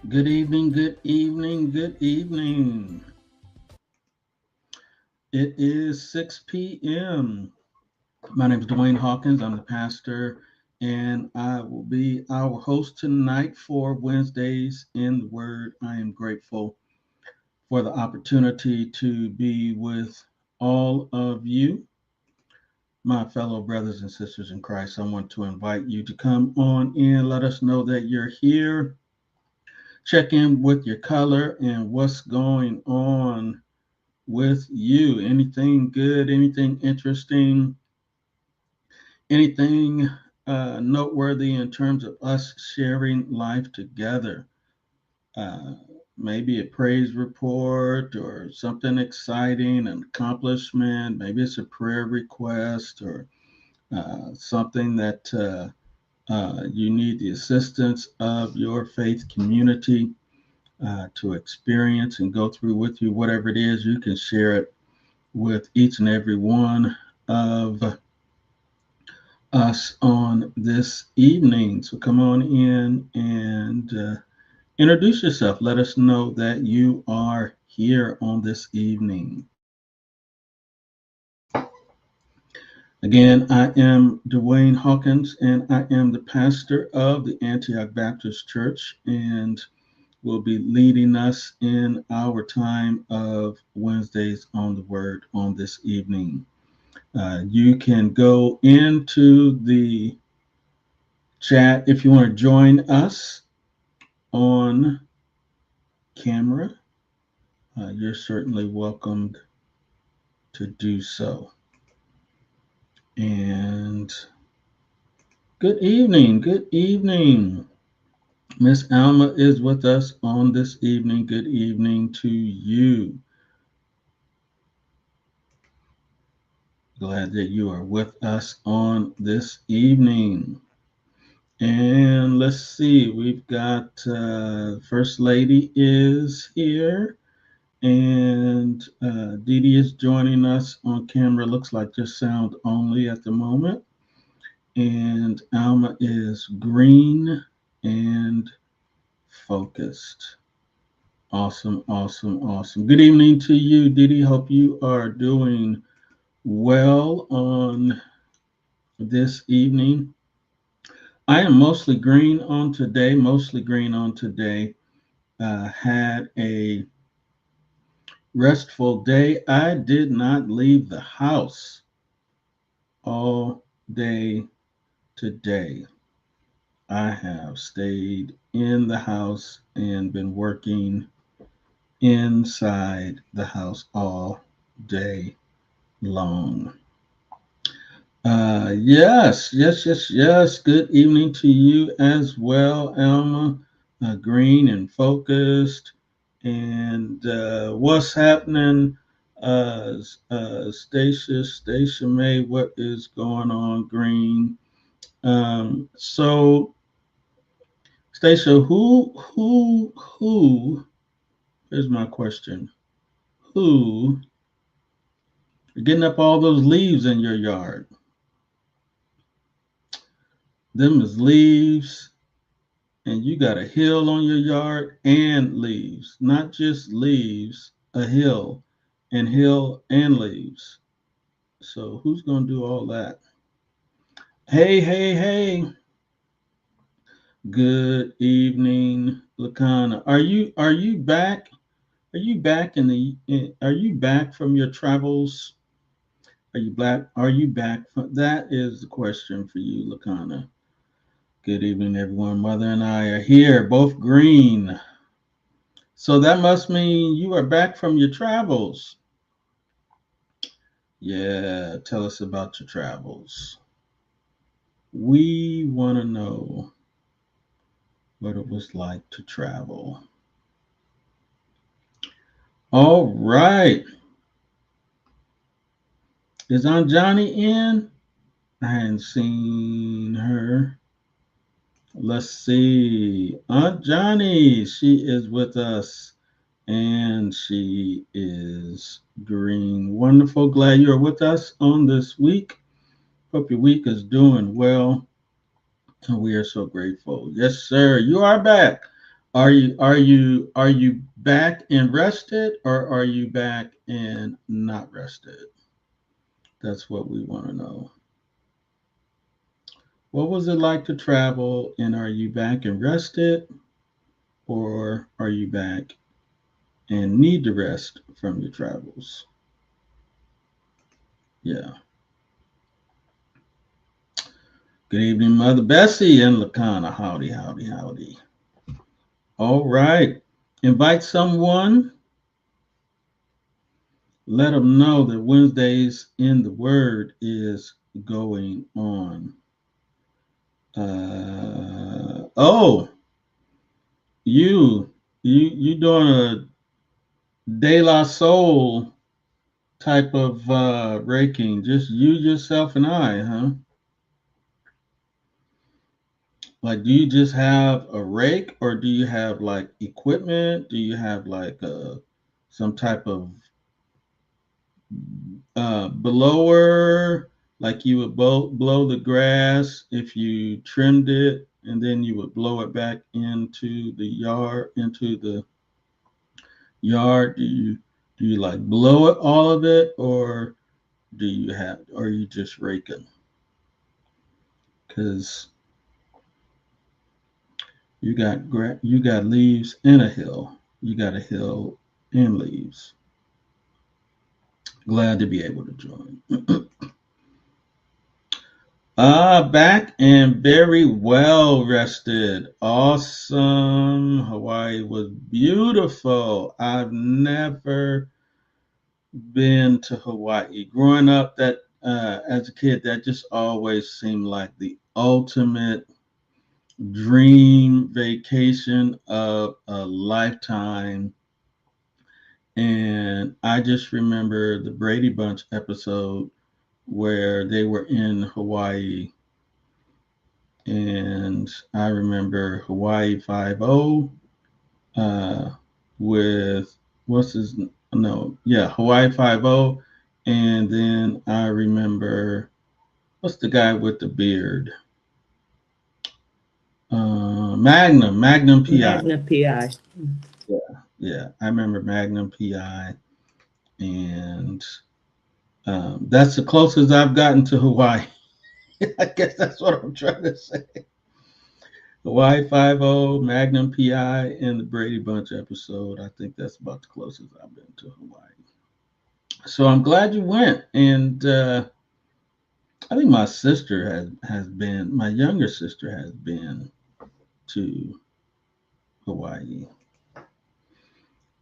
Good evening, good evening, good evening. It is 6 p.m. My name is Dwayne Hawkins. I'm the pastor, and I will be our host tonight for Wednesdays in the Word. I am grateful for the opportunity to be with all of you, my fellow brothers and sisters in Christ. I want to invite you to come on in, let us know that you're here. Check in with your color and what's going on with you. Anything good, anything interesting, anything noteworthy in terms of us sharing life together. Uh, Maybe a praise report or something exciting, an accomplishment. Maybe it's a prayer request or something that you need the assistance of your faith community to experience and go through with you. Whatever it is, you can share it with each and every one of us on this evening. So come on in and introduce yourself. Let us know that you are here on this evening. Again, I am Dwayne Hawkins, and I am the pastor of the Antioch Baptist Church, and will be leading us in our time of Wednesdays on the Word on this evening. You can go into the chat if you want to join us on camera. You're certainly welcome to do so. And good evening. Good evening. Miss Alma is with us on this evening. Good evening to you. Glad that you are with us on this evening. And let's see, we've got First Lady is here, and Dee Dee is joining us on camera. Looks like just sound only at the moment. And Alma is green and focused. Awesome, awesome, awesome. Good evening to you, Dee Dee. Hope you are doing well on this evening. I am mostly green on today, mostly green on today. Had a restful day. I did not leave the house all day today. I have stayed in the house and been working inside the house all day long. Yes. Good evening to you as well, Alma. Green and focused. And what's happening, Stacia May? What is going on, Green? So, Stacia, who? Here's my question: Who getting up all those leaves in your yard? Them is leaves, and you got a hill on your yard and leaves, not just leaves, a hill and leaves. So who's gonna do all that? Hey. Good evening, Lakana. Are you back? Are you back from your travels? Are you back from that is the question for you, Lakana. Good evening, everyone. Mother and I are here, both green. So that must mean you are back from your travels. Yeah, tell us about your travels. We want to know what it was like to travel. All right. Is Aunt Johnny in? I hadn't seen her. Let's see. Aunt Johnny, she is with us and she is green. Wonderful. Glad you're with us on this week. Hope your week is doing well. And we are so grateful. Yes, sir. You are back. Are you back and rested, or are you back and not rested? That's what we want to know. What was it like to travel, and are you back and rested, or are you back and need to rest from your travels? Yeah. Good evening, Mother Bessie and Lakana. Howdy, howdy, howdy. All right. Invite someone. Let them know that Wednesdays in the Word is going on. Oh, you, you doing a De La Soul type of raking? Just you, yourself, and I, huh? Like, do you just have a rake, or do you have like equipment? Do you have like some type of blower, like you would blow the grass if you trimmed it, and then you would blow it back into the yard? Do you like blow it all of it, or are you just raking? Because you got leaves and a hill. You got a hill and leaves. Glad to be able to join. Back and very well rested. Awesome. Hawaii was beautiful. I've never been to Hawaii. Growing up, that as a kid, that just always seemed like the ultimate dream vacation of a lifetime. And I just remember the Brady Bunch episode where they were in Hawaii, and I remember Hawaii 5-0 with what's his no yeah Hawaii 5-0, and then I remember what's the guy with the beard, Magnum PI. Magna PI. Yeah, yeah, I remember Magnum PI, and that's the closest I've gotten to Hawaii. I guess that's what I'm trying to say. Hawaii 5-0, Magnum PI, and the Brady Bunch episode. I think that's about the closest I've been to Hawaii. So I'm glad you went. And I think my younger sister has been to Hawaii.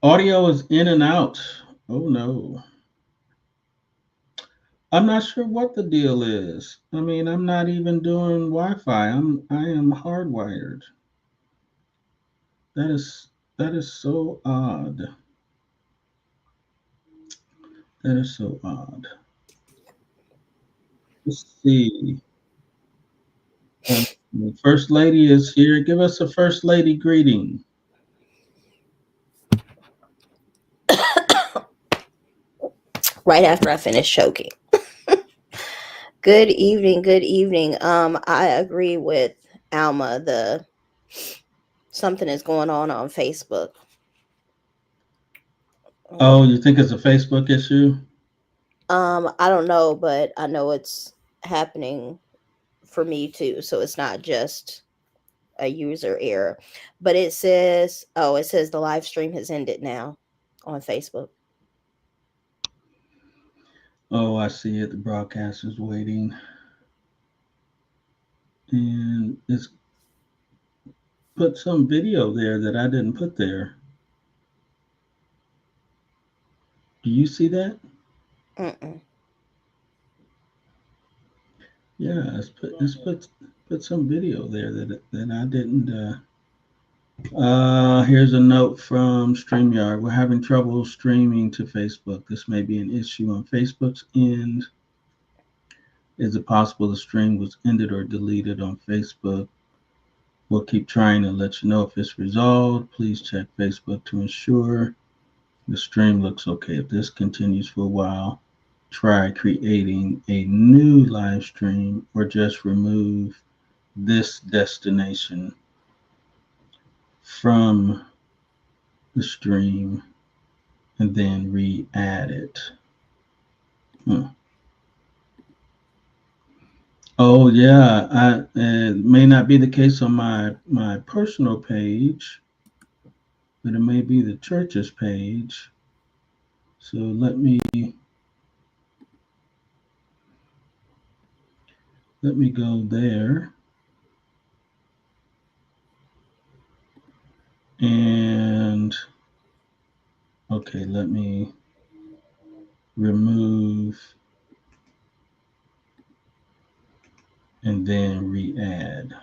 Audio is in and out. Oh no. I'm not sure what the deal is. I mean, I'm not even doing Wi-Fi. I am hardwired. That is so odd. That is so odd. Let's see. Uh, the First Lady is here. Give us a First Lady greeting. Right after I finish choking. Good evening, good evening. I agree with Alma. The something is going on Facebook. Oh, you think it's a Facebook issue? I don't know, but I know it's happening for me too. So it's not just a user error, but it says the live stream has ended now on Facebook. Oh, I see it. The broadcast is waiting. And it's put some video there that I didn't put there. Do you see that? Mm-mm. Yeah, it's put some video there that I didn't. Here's a note from StreamYard. We're having trouble streaming to Facebook. This may be an issue on Facebook's end. Is it possible the stream was ended or deleted on Facebook? We'll keep trying and let you know if it's resolved. Please check Facebook to ensure the stream looks okay. If this continues for a while, try creating a new live stream or just remove this destination from the stream and then re-add it. Hmm. Oh yeah, it may not be the case on my personal page, but it may be the church's page. So let me go there and okay, let me remove and then re-add.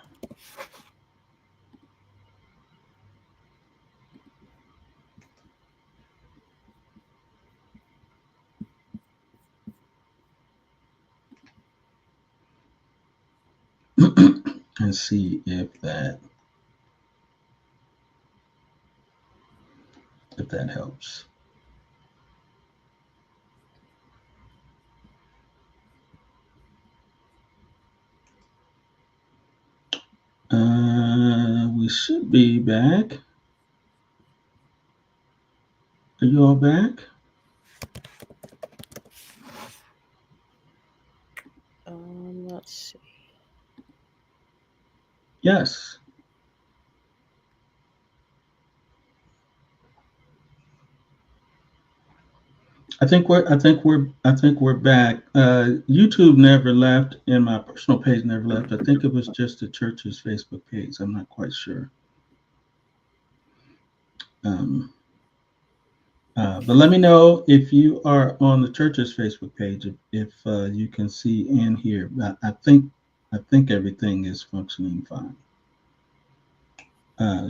And see if that helps. We should be back. Are you all back? Let's see. Yes. I think we're back. YouTube never left, and my personal page never left. I think it was just the church's Facebook page. I'm not quite sure. Um, but let me know if you are on the church's Facebook page if you can see and hear. I think everything is functioning fine.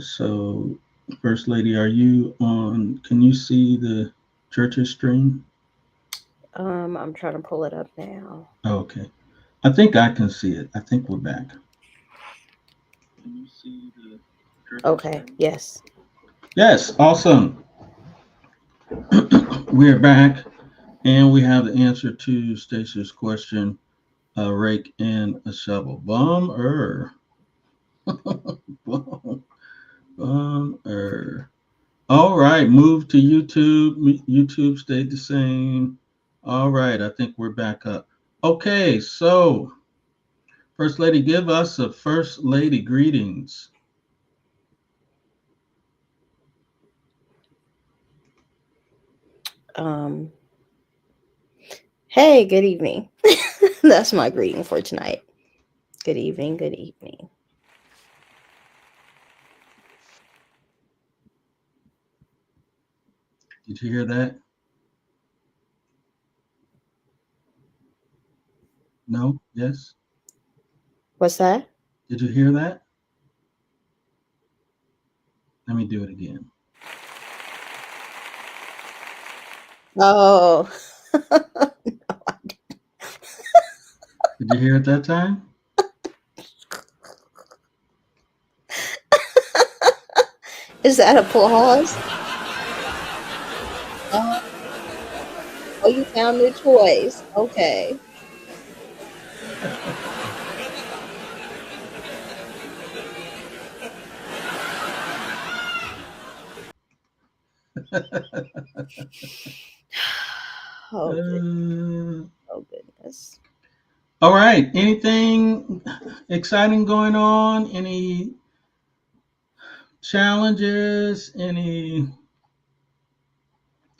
So, First Lady, are you on? Can you see the church's stream? I'm trying to pull it up now. Oh, okay. I think I can see it. I think we're back. Can you see the church's Okay, stream? yes. Yes, awesome. We're back, and we have the answer to Stacia's question: a rake and a shovel. Bummer. Bummer. All right, move to YouTube. YouTube stayed the same. All right, I think we're back up. Okay, so First Lady, give us a First Lady greetings. Um, hey, good evening. That's my greeting for tonight. Good evening, good evening. Did you hear that? No? Yes? What's that? Did you hear that? Let me do it again. Oh, Did you hear it that time? is that applause? Oh, oh, you found new toys. Okay. Oh, good. Uh, Oh, goodness. all right. Anything exciting going on? Any challenges? Any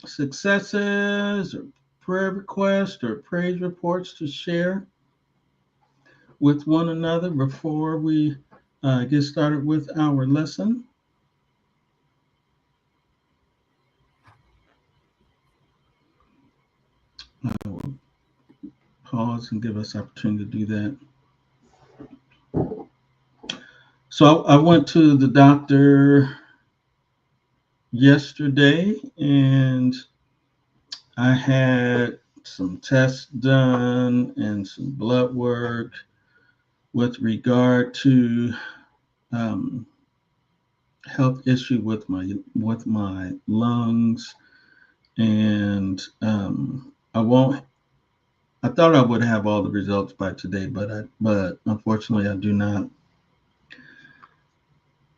successes or prayer requests or praise reports to share with one another before we get started with our lesson? I will pause and give us opportunity to do that. So I went to the doctor yesterday and I had some tests done and some blood work with regard to um, health issue with my lungs, and I won't. I thought I would have all the results by today, but unfortunately I do not.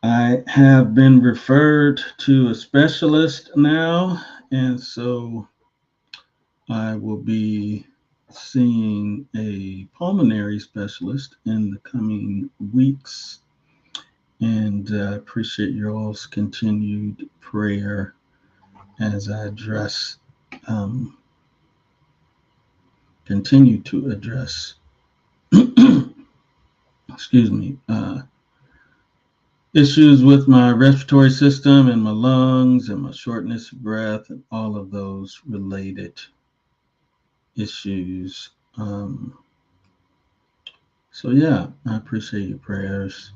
I have been referred to a specialist now, and so I will be seeing a pulmonary specialist in the coming weeks. And appreciate your all's continued prayer as I um, continue to address, excuse me, issues with my respiratory system and my lungs and my shortness of breath and all of those related issues. So, yeah, I appreciate your prayers.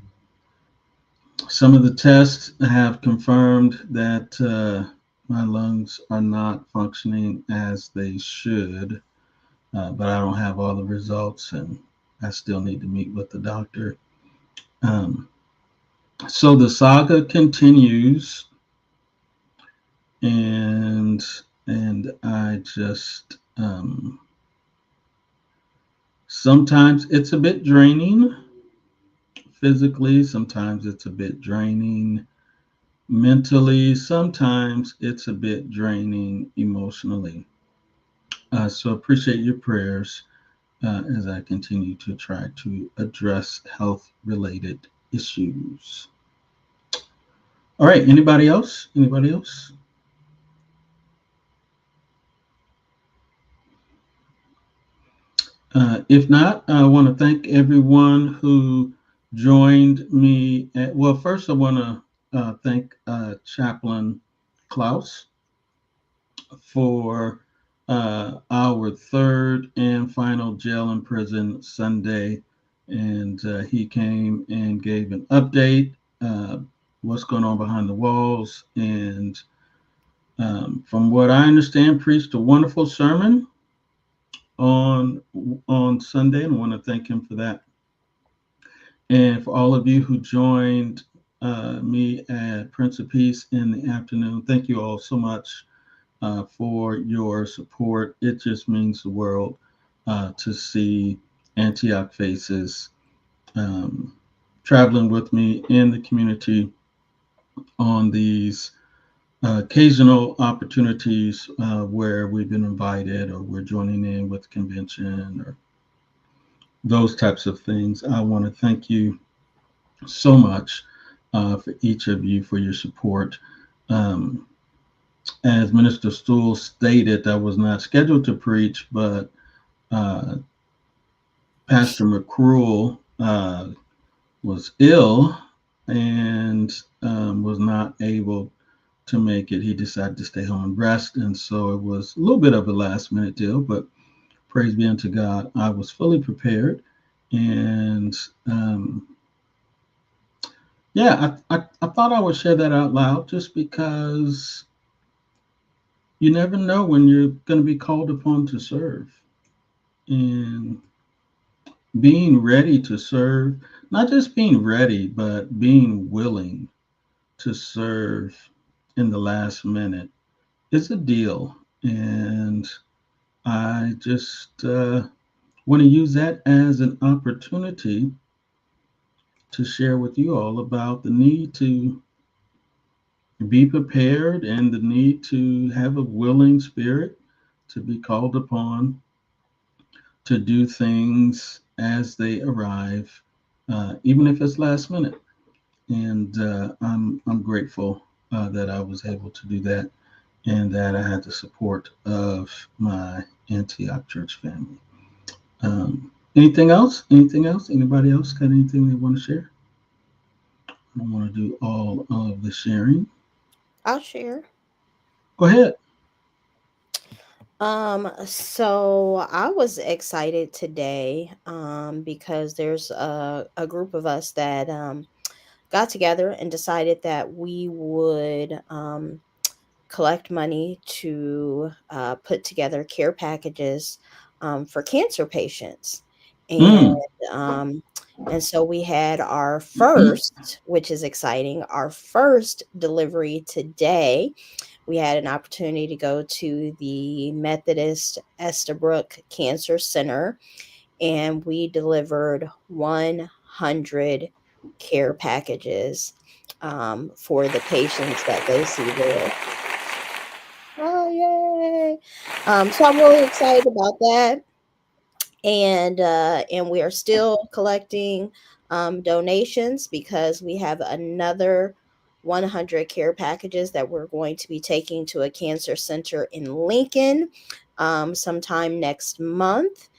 Some of the tests have confirmed that my lungs are not functioning as they should, but I don't have all the results and I still need to meet with the doctor. Um, so the saga continues, and I just sometimes it's a bit draining physically, sometimes it's a bit draining mentally, sometimes it's a bit draining emotionally. So appreciate your prayers as I continue to try to address health related issues. All right, anybody else? Anybody else? If not, I want to thank everyone who joined me. Well, first, I want to thank Chaplain Klaus for our third and final jail and prison Sunday. And he came and gave an update, uh, what's going on behind the walls. And from what I understand, preached a wonderful sermon on Sunday, and I want to thank him for that. And for all of you who joined me at Prince of Peace in the afternoon, thank you all so much for your support. It just means the world to see Antioch faces um, traveling with me in the community on these occasional opportunities where we've been invited or we're joining in with convention or those types of things. I want to thank you so much for each of you for your support. Um, as Minister Stool stated, I was not scheduled to preach, but uh, Pastor McCruel was ill and was not able to make it. He decided to stay home and rest, and so it was a little bit of a last minute deal, but praise be unto God, I was fully prepared. And yeah, I thought I would share that out loud just because you never know when you're going to be called upon to serve. And being ready to serve, not just being ready, but being willing to serve in the last minute is a deal. And I just want to use that as an opportunity to share with you all about the need to be prepared and the need to have a willing spirit to be called upon to do things as they arrive, even if it's last minute. And I'm grateful that I was able to do that and that I had the support of my Antioch church family. Anything else? Anything else? Anybody else got anything they want to share? I don't want to do all of the sharing. I'll share. Go ahead. So I was excited today, because there's a group of us that got together and decided that we would collect money to put together care packages for cancer patients. And Mm. um, and so we had our first, which is exciting, our first delivery today. We had an opportunity to go to the Methodist Estabrook Cancer Center, and we delivered 100 care packages. for the patients that they see there. Oh, yay! So I'm really excited about that, and we are still collecting donations because we have another 100 care packages that we're going to be taking to a cancer center in Lincoln sometime next month.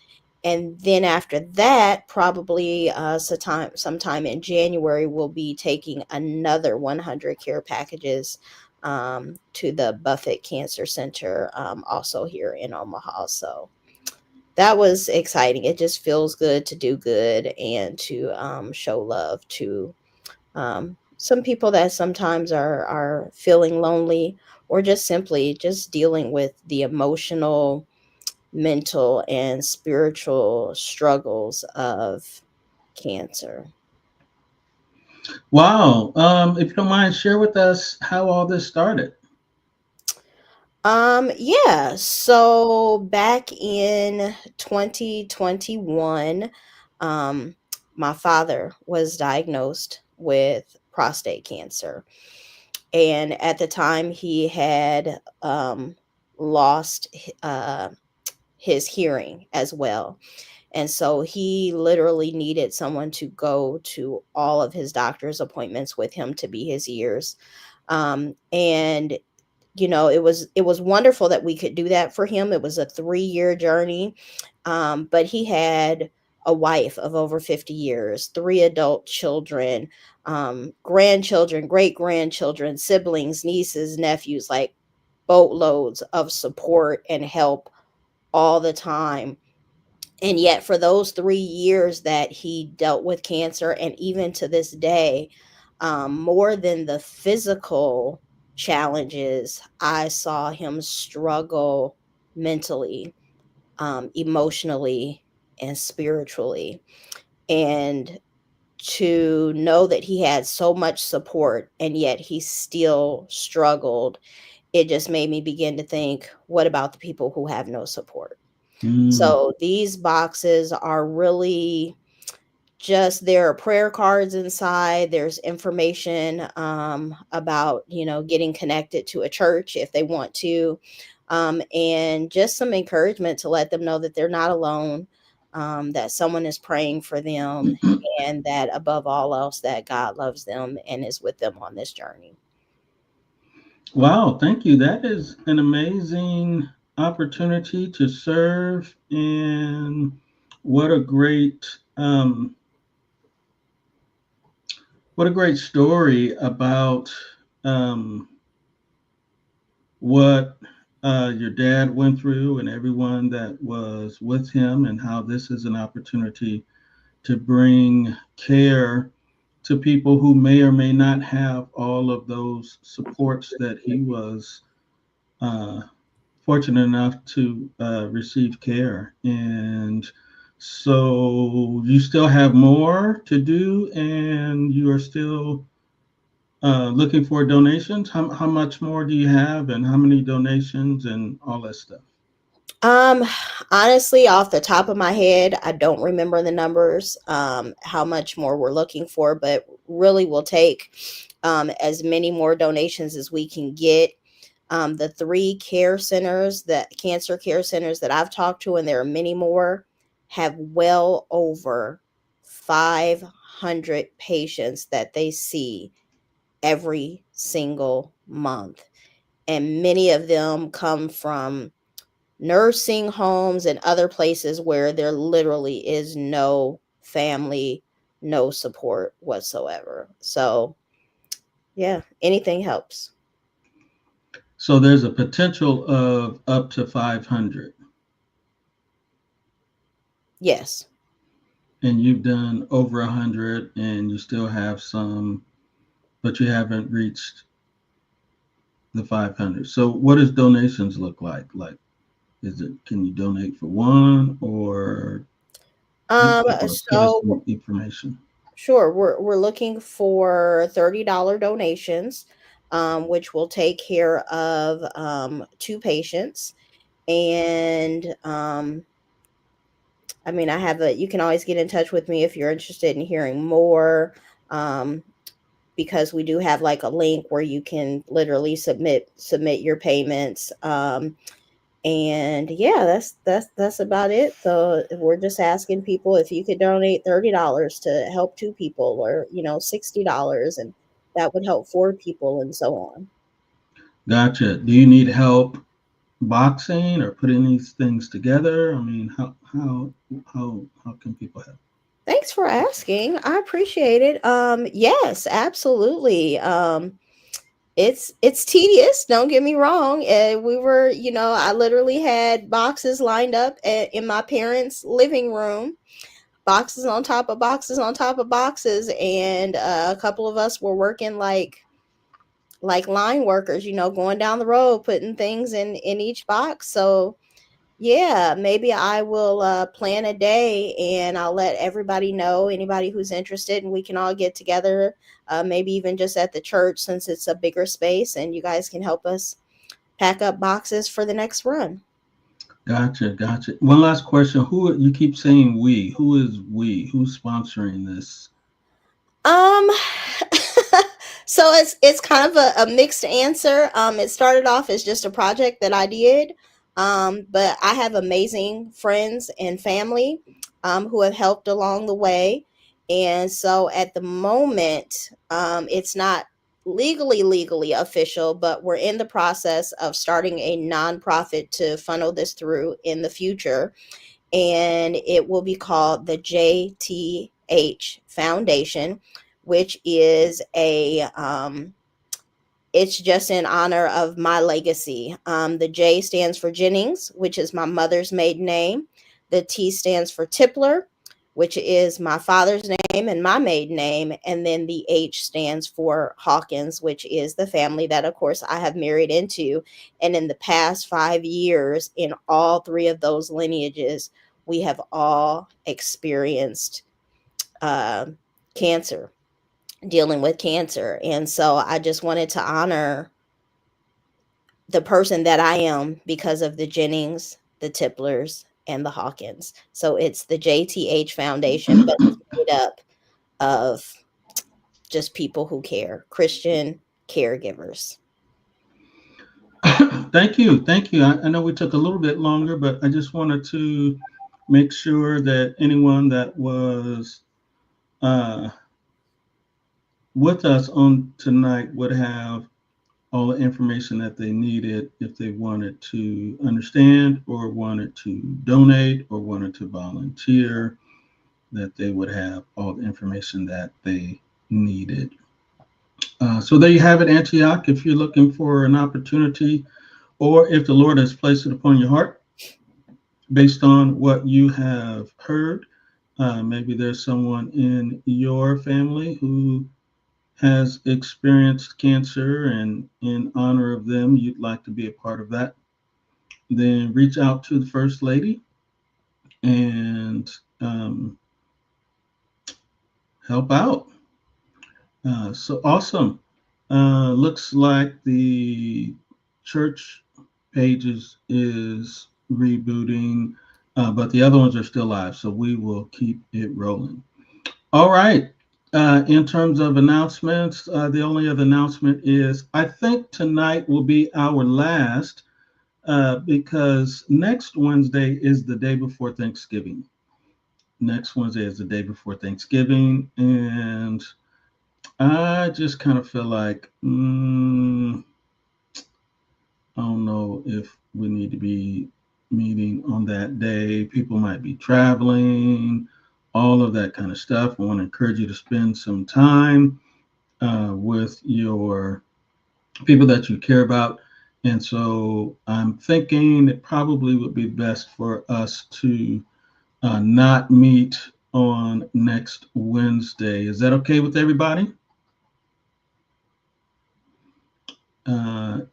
And then after that, probably sometime in January, we'll be taking another 100 care packages to the Buffett Cancer Center, also here in Omaha. So that was exciting. It just feels good to do good and to show love to some people that sometimes are feeling lonely, or just simply just dealing with the emotional, mental, and spiritual struggles of cancer. Wow. If you don't mind, share with us how all this started. Yeah, so back in 2021, um, my father was diagnosed with prostate cancer. And at the time, he had lost his hearing as well. And so he literally needed someone to go to all of his doctor's appointments with him to be his ears. And it was wonderful that we could do that for him. It was a 3-year journey, but he had a wife of over 50 years, 3 adult children, grandchildren, great grandchildren, siblings, nieces, nephews, like boatloads of support and help all the time. And yet, for those 3 years that he dealt with cancer, and even to this day, more than the physical challenges, I saw him struggle mentally, emotionally, and spiritually. And to know that he had so much support and yet he still struggled, it just made me begin to think, what about the people who have no support? Mm. So these boxes are really just, there are prayer cards inside. There's information about, getting connected to a church if they want to, and just some encouragement to let them know that they're not alone, that someone is praying for them, and that above all else, that God loves them and is with them on this journey. Wow, thank you. That is an amazing opportunity to serve, and what a great um, what a great story about um, what your dad went through and everyone that was with him, and how this is an opportunity to bring care to people who may or may not have all of those supports that he was uh, fortunate enough to receive care. And so you still have more to do, and you are still looking for donations. How much more do you have, and how many donations, and all that stuff? Um, Honestly, off the top of my head, I don't remember the numbers, how much more we're looking for, but really we'll take as many more donations as we can get. The three cancer care centers that I've talked to, and there are many more, have well over 500 patients that they see every single month. And many of them come from nursing homes and other places where there literally is no family, no support whatsoever. So, yeah, anything helps. So there's a potential of up to 500, Yes. and you've done over 100, and you still have some, but you haven't reached the 500. So what does donations look like? Like, is it, can you donate for one, or Um, give us so some information? sure, we're looking for $30 donations, which will take care of two patients. And I mean, I have a you can always get in touch with me if you're interested in hearing more. Um, because we do have like a link where you can literally submit your payments. And yeah, that's about it. So we're just asking people if you could donate $30 to help two people, or $60, and that would help four people, and so on. Gotcha. Do you need help boxing or putting these things together? I mean, how can people help? Thanks for asking. I appreciate it. Yes, absolutely. It's tedious, don't get me wrong. We were, I literally had boxes lined up in my parents' living room, boxes on top of boxes on top of boxes, and a couple of us were working like line workers, going down the road putting things in each box. So yeah, maybe I will plan a day and I'll let everybody know, anybody who's interested, and we can all get together, maybe even just at the church since it's a bigger space, and you guys can help us pack up boxes for the next run. Gotcha, gotcha. One last question. Who you keep saying we? Who is we? Who's sponsoring this? Um, so it's kind of a mixed answer. It started off as just a project that I did, but I have amazing friends and family, who have helped along the way, and so at the moment, it's not legally official, but we're in the process of starting a nonprofit to funnel this through in the future, and it will be called the JTH Foundation, which is it's just in honor of my legacy. The J stands for Jennings, which is my mother's maiden name. The T stands for Tipler, which is my father's name and my maiden name. And then the H stands for Hawkins, which is the family that, of course, I have married into. And in the past 5 years, in all three of those lineages, we have all experienced uh, cancer, dealing with cancer. And so I just wanted to honor the person that I am because of the Jennings, the Tiplers, and the Hawkins. So it's the JTH Foundation, but it's made up of just people who care, Christian caregivers. Thank you, thank you. I know we took a little bit longer, but I just wanted to make sure that anyone that was uh, with us on tonight would have all the information that they needed if they wanted to understand or wanted to donate or wanted to volunteer, that they would have all the information that they needed. So there you have it, Antioch. If you're looking for an opportunity, or if the Lord has placed it upon your heart based on what you have heard, maybe there's someone in your family who has experienced cancer, and in honor of them, you'd like to be a part of that, then reach out to the First Lady and help out. So awesome. Looks like the church pages is rebooting, but the other ones are still live, so we will keep it rolling. All right. In terms of announcements, the only other announcement is I think tonight will be our last, because next Wednesday is the day before Thanksgiving. Next Wednesday is the day before Thanksgiving, and I just kind of feel like I don't know if we need to be meeting on that day. People might be traveling, all of that kind of stuff. I want to encourage you to spend some time with your people that you care about. And so I'm thinking it probably would be best for us to not meet on next Wednesday. Is that okay with everybody?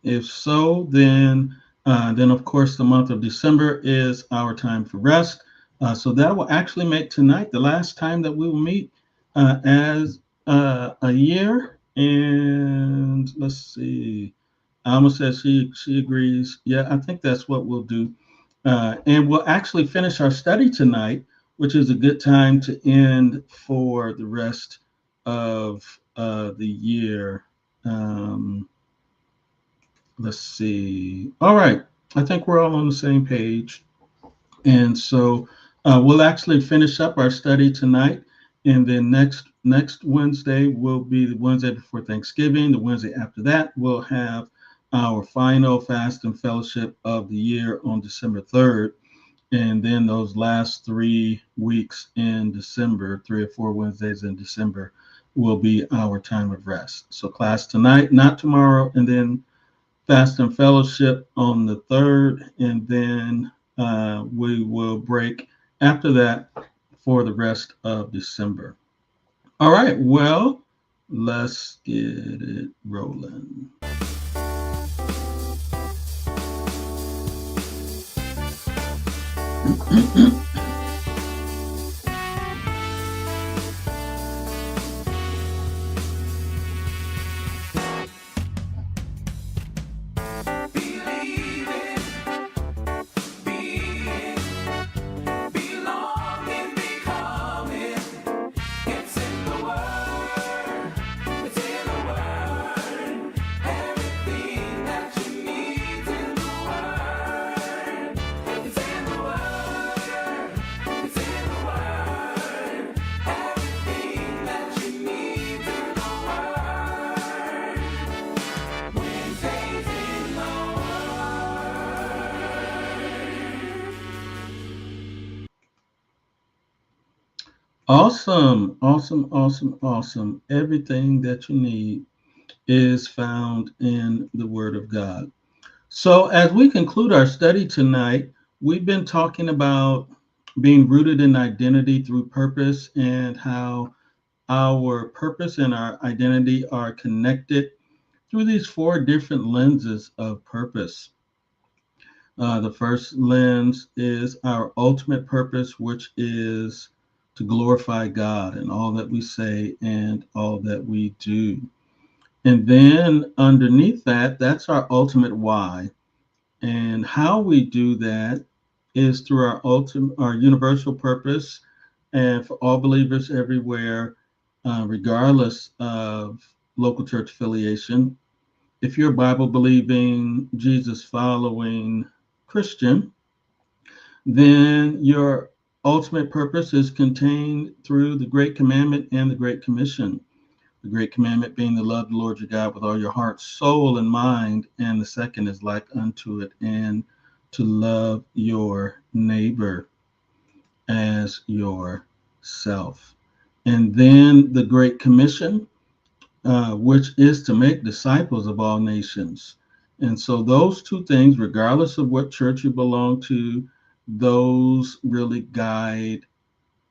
If so, then of course the month of December is our time for rest. So that will actually make tonight the last time that we will meet as a year. And let's see. Alma says she agrees. Yeah, I think that's what we'll do. And we'll actually finish our study tonight, which is a good time to end for the rest of the year. Um, let's see. All right. I think we're all on the same page. And so we'll actually finish up our study tonight. And then next Wednesday will be the Wednesday before Thanksgiving. The Wednesday after that, we'll have our final fast and fellowship of the year on December 3rd. And then those last 3 weeks in December, 3 or 4 Wednesdays in December, will be our time of rest. So class tonight, not tomorrow, and then fast and fellowship on the 3rd, and then we will break after that for the rest of December. All right, well, let's get it rolling. Awesome, awesome, awesome, awesome. Everything that you need is found in the Word of God. So, as we conclude our study tonight, we've been talking about being rooted in identity through purpose and how our purpose and our identity are connected through these 4 different lenses of purpose. The first lens is our ultimate purpose, which is to glorify God in all that we say and all that we do. And then underneath that, that's our ultimate why. And how we do that is through our universal purpose, and for all believers everywhere, regardless of local church affiliation. If you're a Bible believing, Jesus following Christian, then your ultimate purpose is contained through the Great Commandment and the Great Commission. The Great Commandment being to love the Lord your God with all your heart, soul, and mind. And the second is like unto it, and to love your neighbor as yourself. And then the Great Commission, which is to make disciples of all nations. And so those 2 things, regardless of what church you belong to, those really guide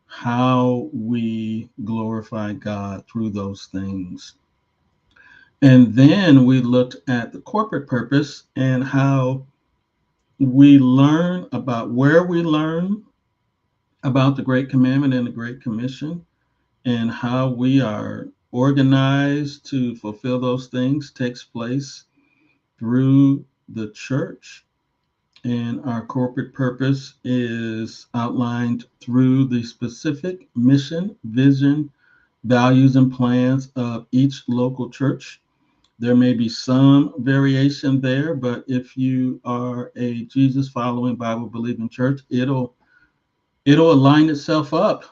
how we glorify God through those things. And then we looked at the corporate purpose and how we learn about where we learn about the Great Commandment and the Great Commission, and how we are organized to fulfill those things takes place through the church. And our corporate purpose is outlined through the specific mission, vision, values, and plans of each local church. There may be some variation there, but if you are a Jesus following, Bible believing church, it'll align itself up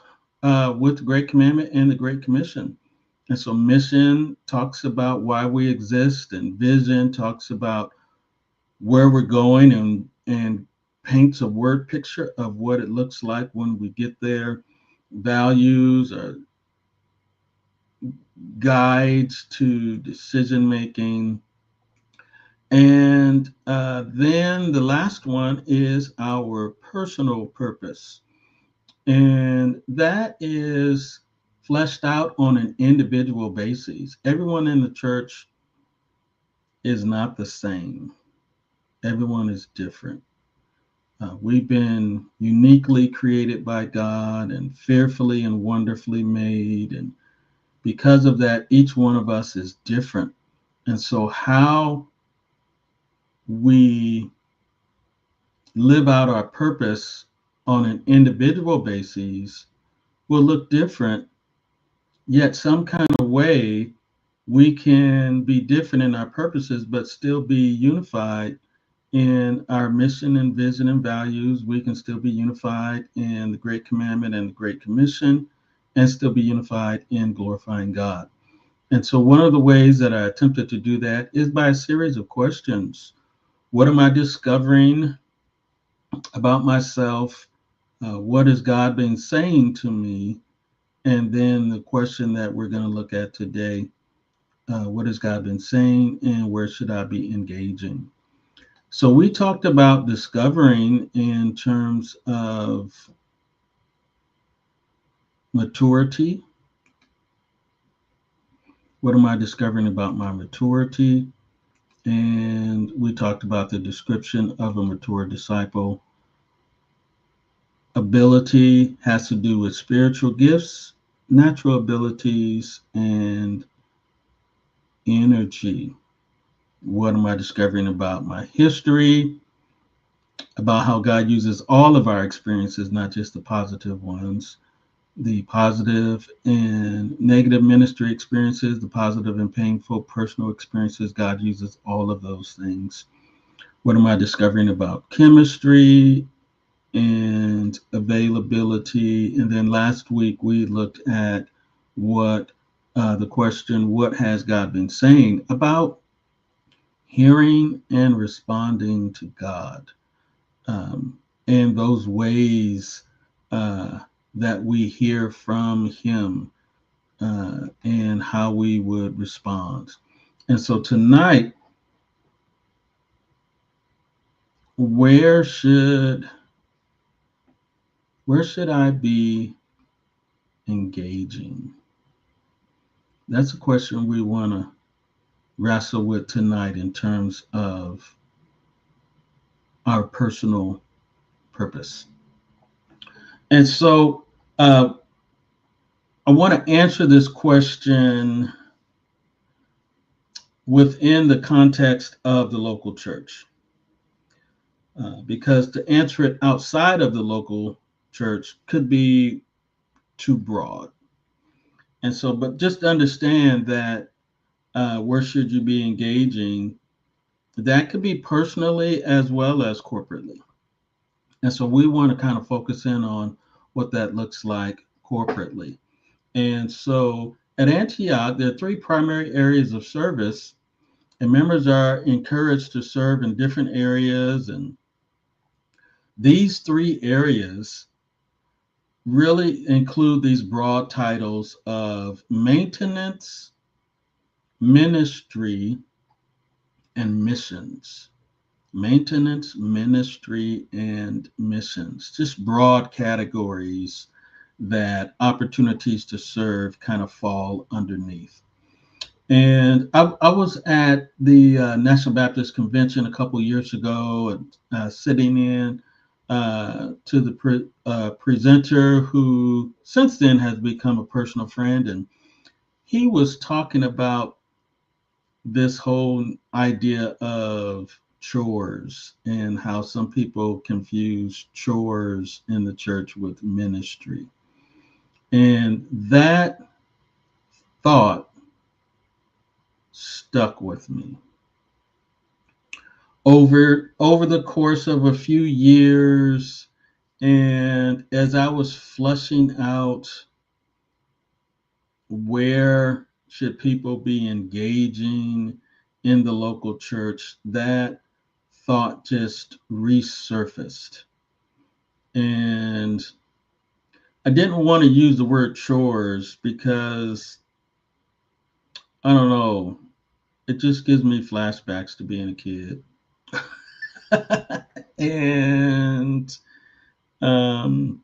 with the Great Commandment and the Great Commission. And so mission talks about why we exist, and vision talks about where we're going, and paints a word picture of what it looks like when we get there. Values are guides to decision making. And then the last one is our personal purpose. And that is fleshed out on an individual basis. Everyone in the church is not the same, everyone is different. We've been uniquely created by God and fearfully and wonderfully made. And because of that, each one of us is different. And so, how we live out our purpose on an individual basis will look different, yet some kind of way we can be different in our purposes, but still be unified in our mission and vision and values. We can still be unified in the Great Commandment and the Great Commission, and still be unified in glorifying God. And so, one of the ways that I attempted to do that is by a series of questions. What am I discovering about myself? What has God been saying to me? And then the question that we're going to look at today, what has God been saying and where should I be engaging? So we talked about discovering in terms of maturity. What am I discovering about my maturity? And we talked about the description of a mature disciple. Ability has to do with spiritual gifts, natural abilities, and energy. What am I discovering about my history? About how God uses all of our experiences, not just the positive ones, the positive and negative ministry experiences, the positive and painful personal experiences. God uses all of those things. What am I discovering about chemistry and availability? And then last week we looked at what the question, what has God been saying about hearing and responding to God? um, and those ways uh, that we hear from Him and how we would respond. And so tonight, where should where should I be engaging? That's a question we want to wrestle with tonight in terms of our personal purpose. And so I want to answer this question within the context of the local church. Because to answer it outside of the local church could be too broad. And so, but just understand that where should you be engaging? That could be personally as well as corporately. And so we want to kind of focus in on what that looks like corporately. And so at Antioch, there are three primary areas of service, and members are encouraged to serve in different areas. And these three areas really include these broad titles of maintenance, ministry, and missions. Maintenance, ministry, and missions. Just broad categories that opportunities to serve kind of fall underneath. And I was at the National Baptist Convention a couple years ago, and sitting in to the presenter who since then has become a personal friend. And he was talking about this whole idea of chores and how some people confuse chores in the church with ministry. And that thought stuck with me. Over the course of a few years, and as I was flushing out where should people be engaging in the local church, that thought just resurfaced. And I didn't want to use the word chores because I don't know, it just gives me flashbacks to being a kid. And um,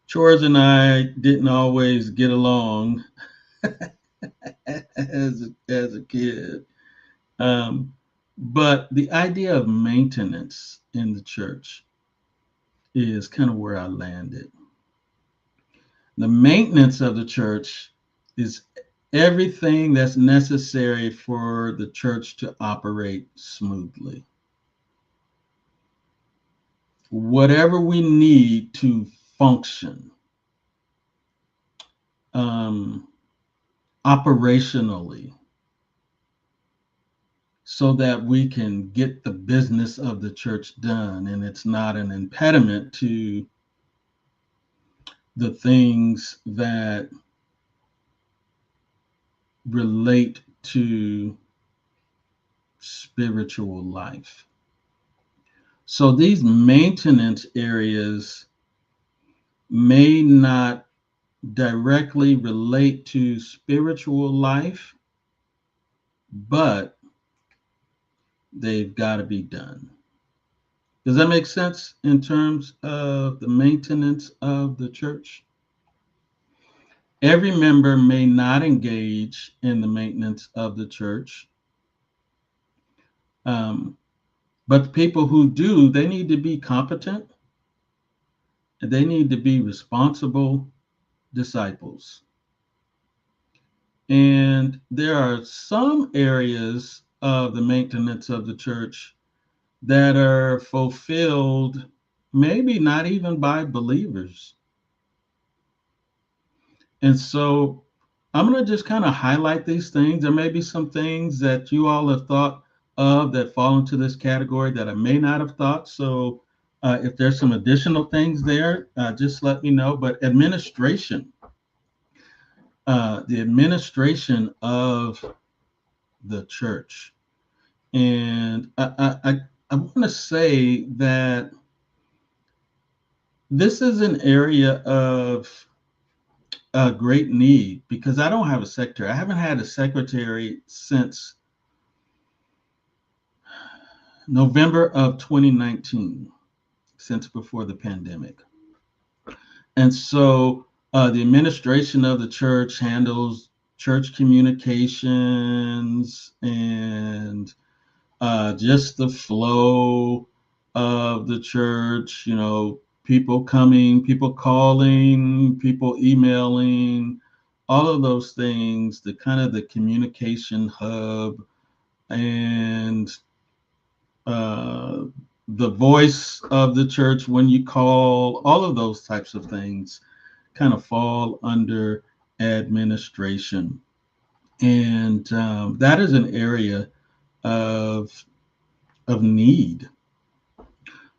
chores and I didn't always get along as a kid. Um, but the idea of maintenance in the church is kind of where I landed. The maintenance of the church is everything that's necessary for the church to operate smoothly. Whatever we need to function um, operationally. so that we can get the business of the church done and it's not an impediment to the things that relate to spiritual life. So these maintenance areas may not directly relate to spiritual life, but they've got to be done. Does that make sense in terms of the maintenance of the church? Every member may not engage in the maintenance of the church, um, but the people who do, they need to be competent and they need to be responsible disciples. And there are some areas of the maintenance of the church that are fulfilled, maybe not even by believers. And so I'm going to just kind of highlight these things. There may be some things that you all have thought of that fall into this category that I may not have thought. So if there's some additional things there, just let me know. But the administration of the church. And I want to say that this is an area of great need because I don't have a secretary. I haven't had a secretary since November of 2019, since before the pandemic. And so the administration of the church handles church communications and just the flow of the church, people coming, people calling, people emailing, all of those things, the kind of the communication hub and uh, the voice of the church when you call, all of those types of things kind of fall under administration. And that is an area of need.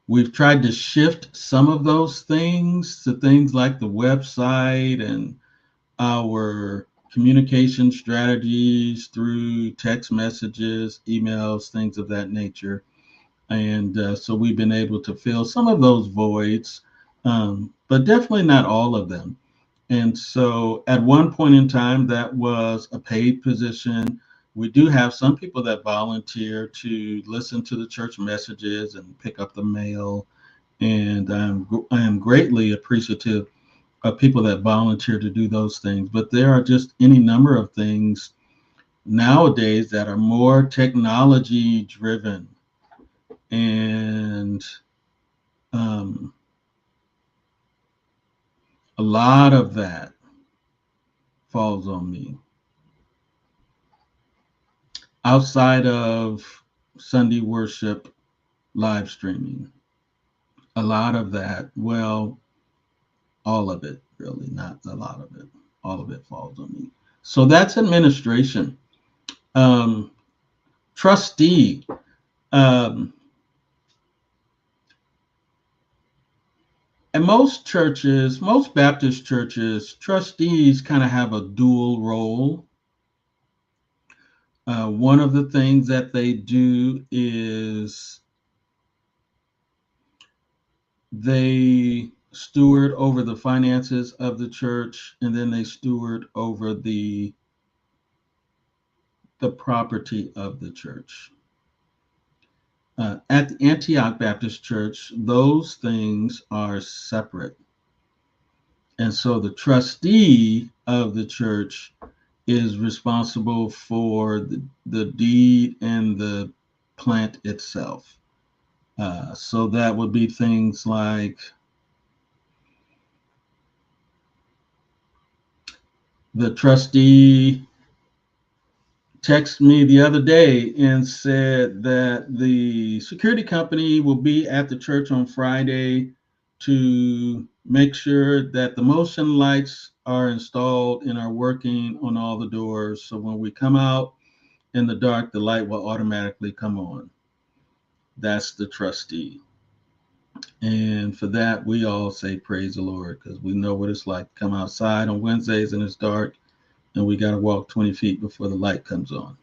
We've tried to shift some of those things to things like the website and our communication strategies through text messages, emails, things of that nature. And so we've been able to fill some of those voids, but definitely not all of them. And so at one point in time, that was a paid position. We do have some people that volunteer to listen to the church messages and pick up the mail. And I am greatly appreciative of people that volunteer to do those things. But there are just any number of things nowadays that are more technology driven. And um, a lot of that falls on me. Outside of Sunday worship live streaming, a lot of that, well, all of it, really, not a lot of it, all of it falls on me. So that's administration. Um, Trustee. Um, and most churches, most Baptist churches, trustees kind of have a dual role. One of the things that they do is they steward over the finances of the church, and then they steward over the property of the church. At the Antioch Baptist Church, those things are separate. And so the trustee of the church is responsible for the deed and the plant itself. So that would be things like the trustee texted me the other day and said that the security company will be at the church on Friday to make sure that the motion lights are installed and are working on all the doors. So when we come out, in the dark, the light will automatically come on. That's the trustee. And for that, we all say praise the Lord because we know what it's like to come outside on Wednesdays and it's dark and we got to walk 20 feet before the light comes on.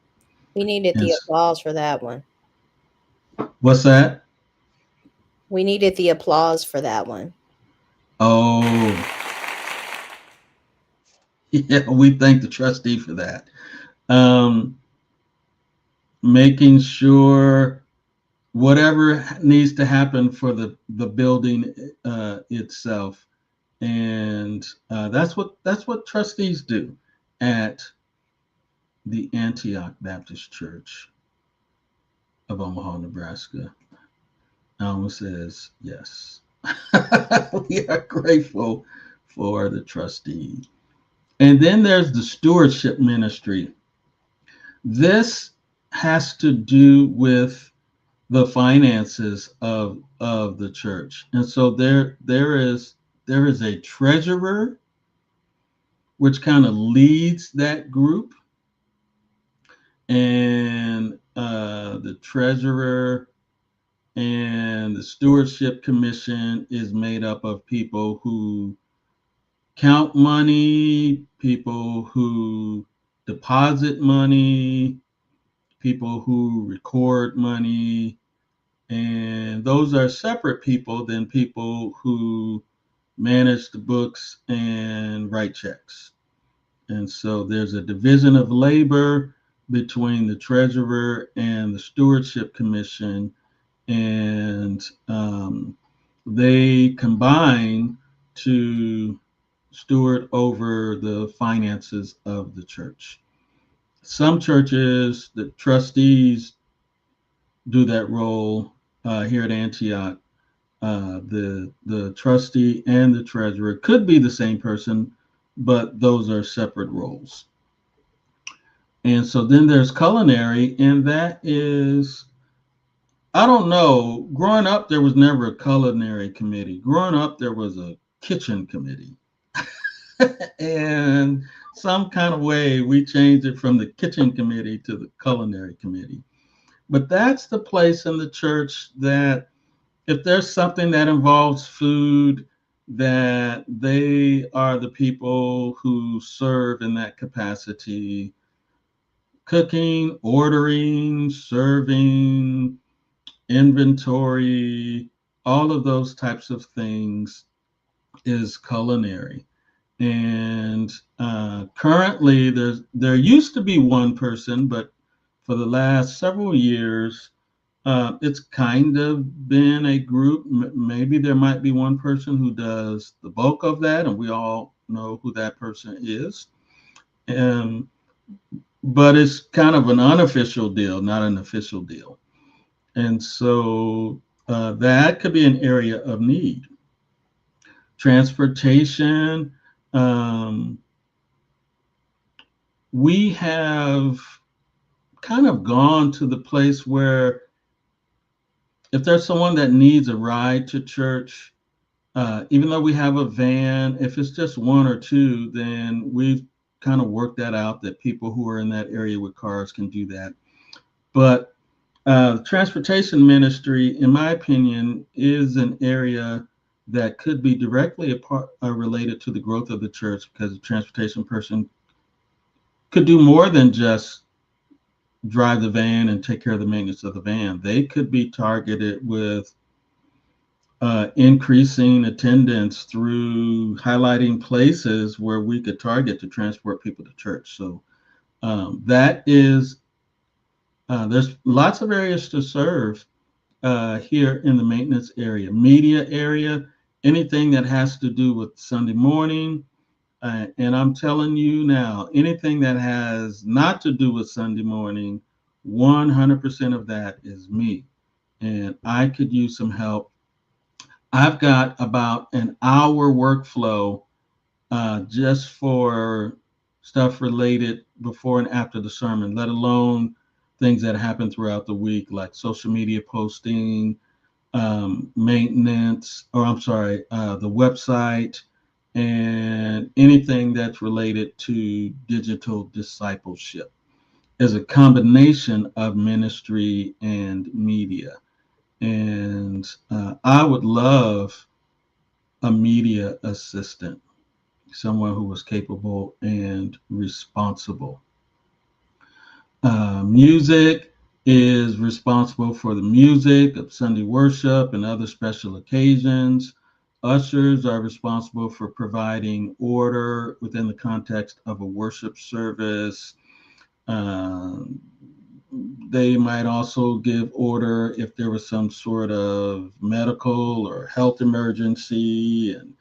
We needed And the applause for that one. what's that? We needed the applause for that one. Oh, yeah, we thank the trustee for that. Um, Making sure whatever needs to happen for the building itself, and that's what trustees do at the Antioch Baptist Church of Omaha, Nebraska. Alma says yes. We are grateful for the trustee. And then there's the stewardship ministry. This has to do with the finances of the church. And so there is a treasurer which kind of leads that group, and the treasurer and the stewardship commission is made up of people who count money, people who deposit money, people who record money, and those are separate people than people who manage the books and write checks. And so there's a division of labor between the treasurer and the stewardship commission, and they combine to steward over the finances of the church. Some churches, the trustees do that role. Here at Antioch, the trustee and the treasurer could be the same person, but those are separate roles. And so then there's culinary, and that is, I don't know. Growing up, there was never a culinary committee. Growing up, there was a kitchen committee. And some kind of way we changed it from the kitchen committee to the culinary committee. But that's the place in the church that if there's something that involves food, that they are the people who serve in that capacity, cooking, ordering, serving, inventory, all of those types of things is culinary. And currently, there used to be one person, but for the last several years, it's kind of been a group. Maybe there might be one person who does the bulk of that, and we all know who that person is. Um, but it's kind of an unofficial deal, not an official deal. And so that could be an area of need. Transportation. Um, we have kind of gone to the place where if there's someone that needs a ride to church, even though we have a van, if it's just one or two, then we've kind of worked that out that people who are in that area with cars can do that. But transportation ministry, in my opinion, is an area that could be directly related to the growth of the church because a transportation person could do more than just drive the van and take care of the maintenance of the van. They could be targeted with increasing attendance through highlighting places where we could target to transport people to church. So that is, there's lots of areas to serve here in the maintenance area, media area, anything that has to do with Sunday morning. And I'm telling you now, anything that has not to do with Sunday morning, 100% of that is me. And I could use some help. I've got about an hour workflow just for stuff related before and after the sermon, let alone things that happen throughout the week, like social media posting, maintenance, or I'm sorry, the website, and anything that's related to digital discipleship. is a combination of ministry and media. And I would love a media assistant, someone who was capable and responsible. Music is responsible for the music of Sunday worship and other special occasions. Ushers are responsible for providing order within the context of a worship service. Um, they might also give order if there was some sort of medical or health emergency, and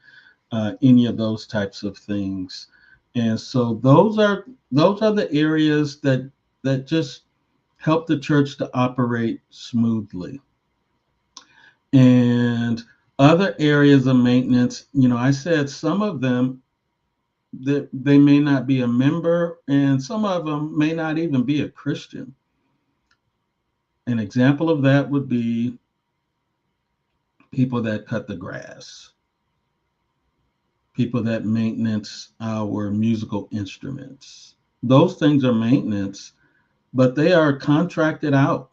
any of those types of things. And so those are the areas that just help the church to operate smoothly. And other areas of maintenance, I said some of them that they may not be a member, and some of them may not even be a Christian. An example of that would be people that cut the grass, people that maintenance our musical instruments. Those things are maintenance, but they are contracted out.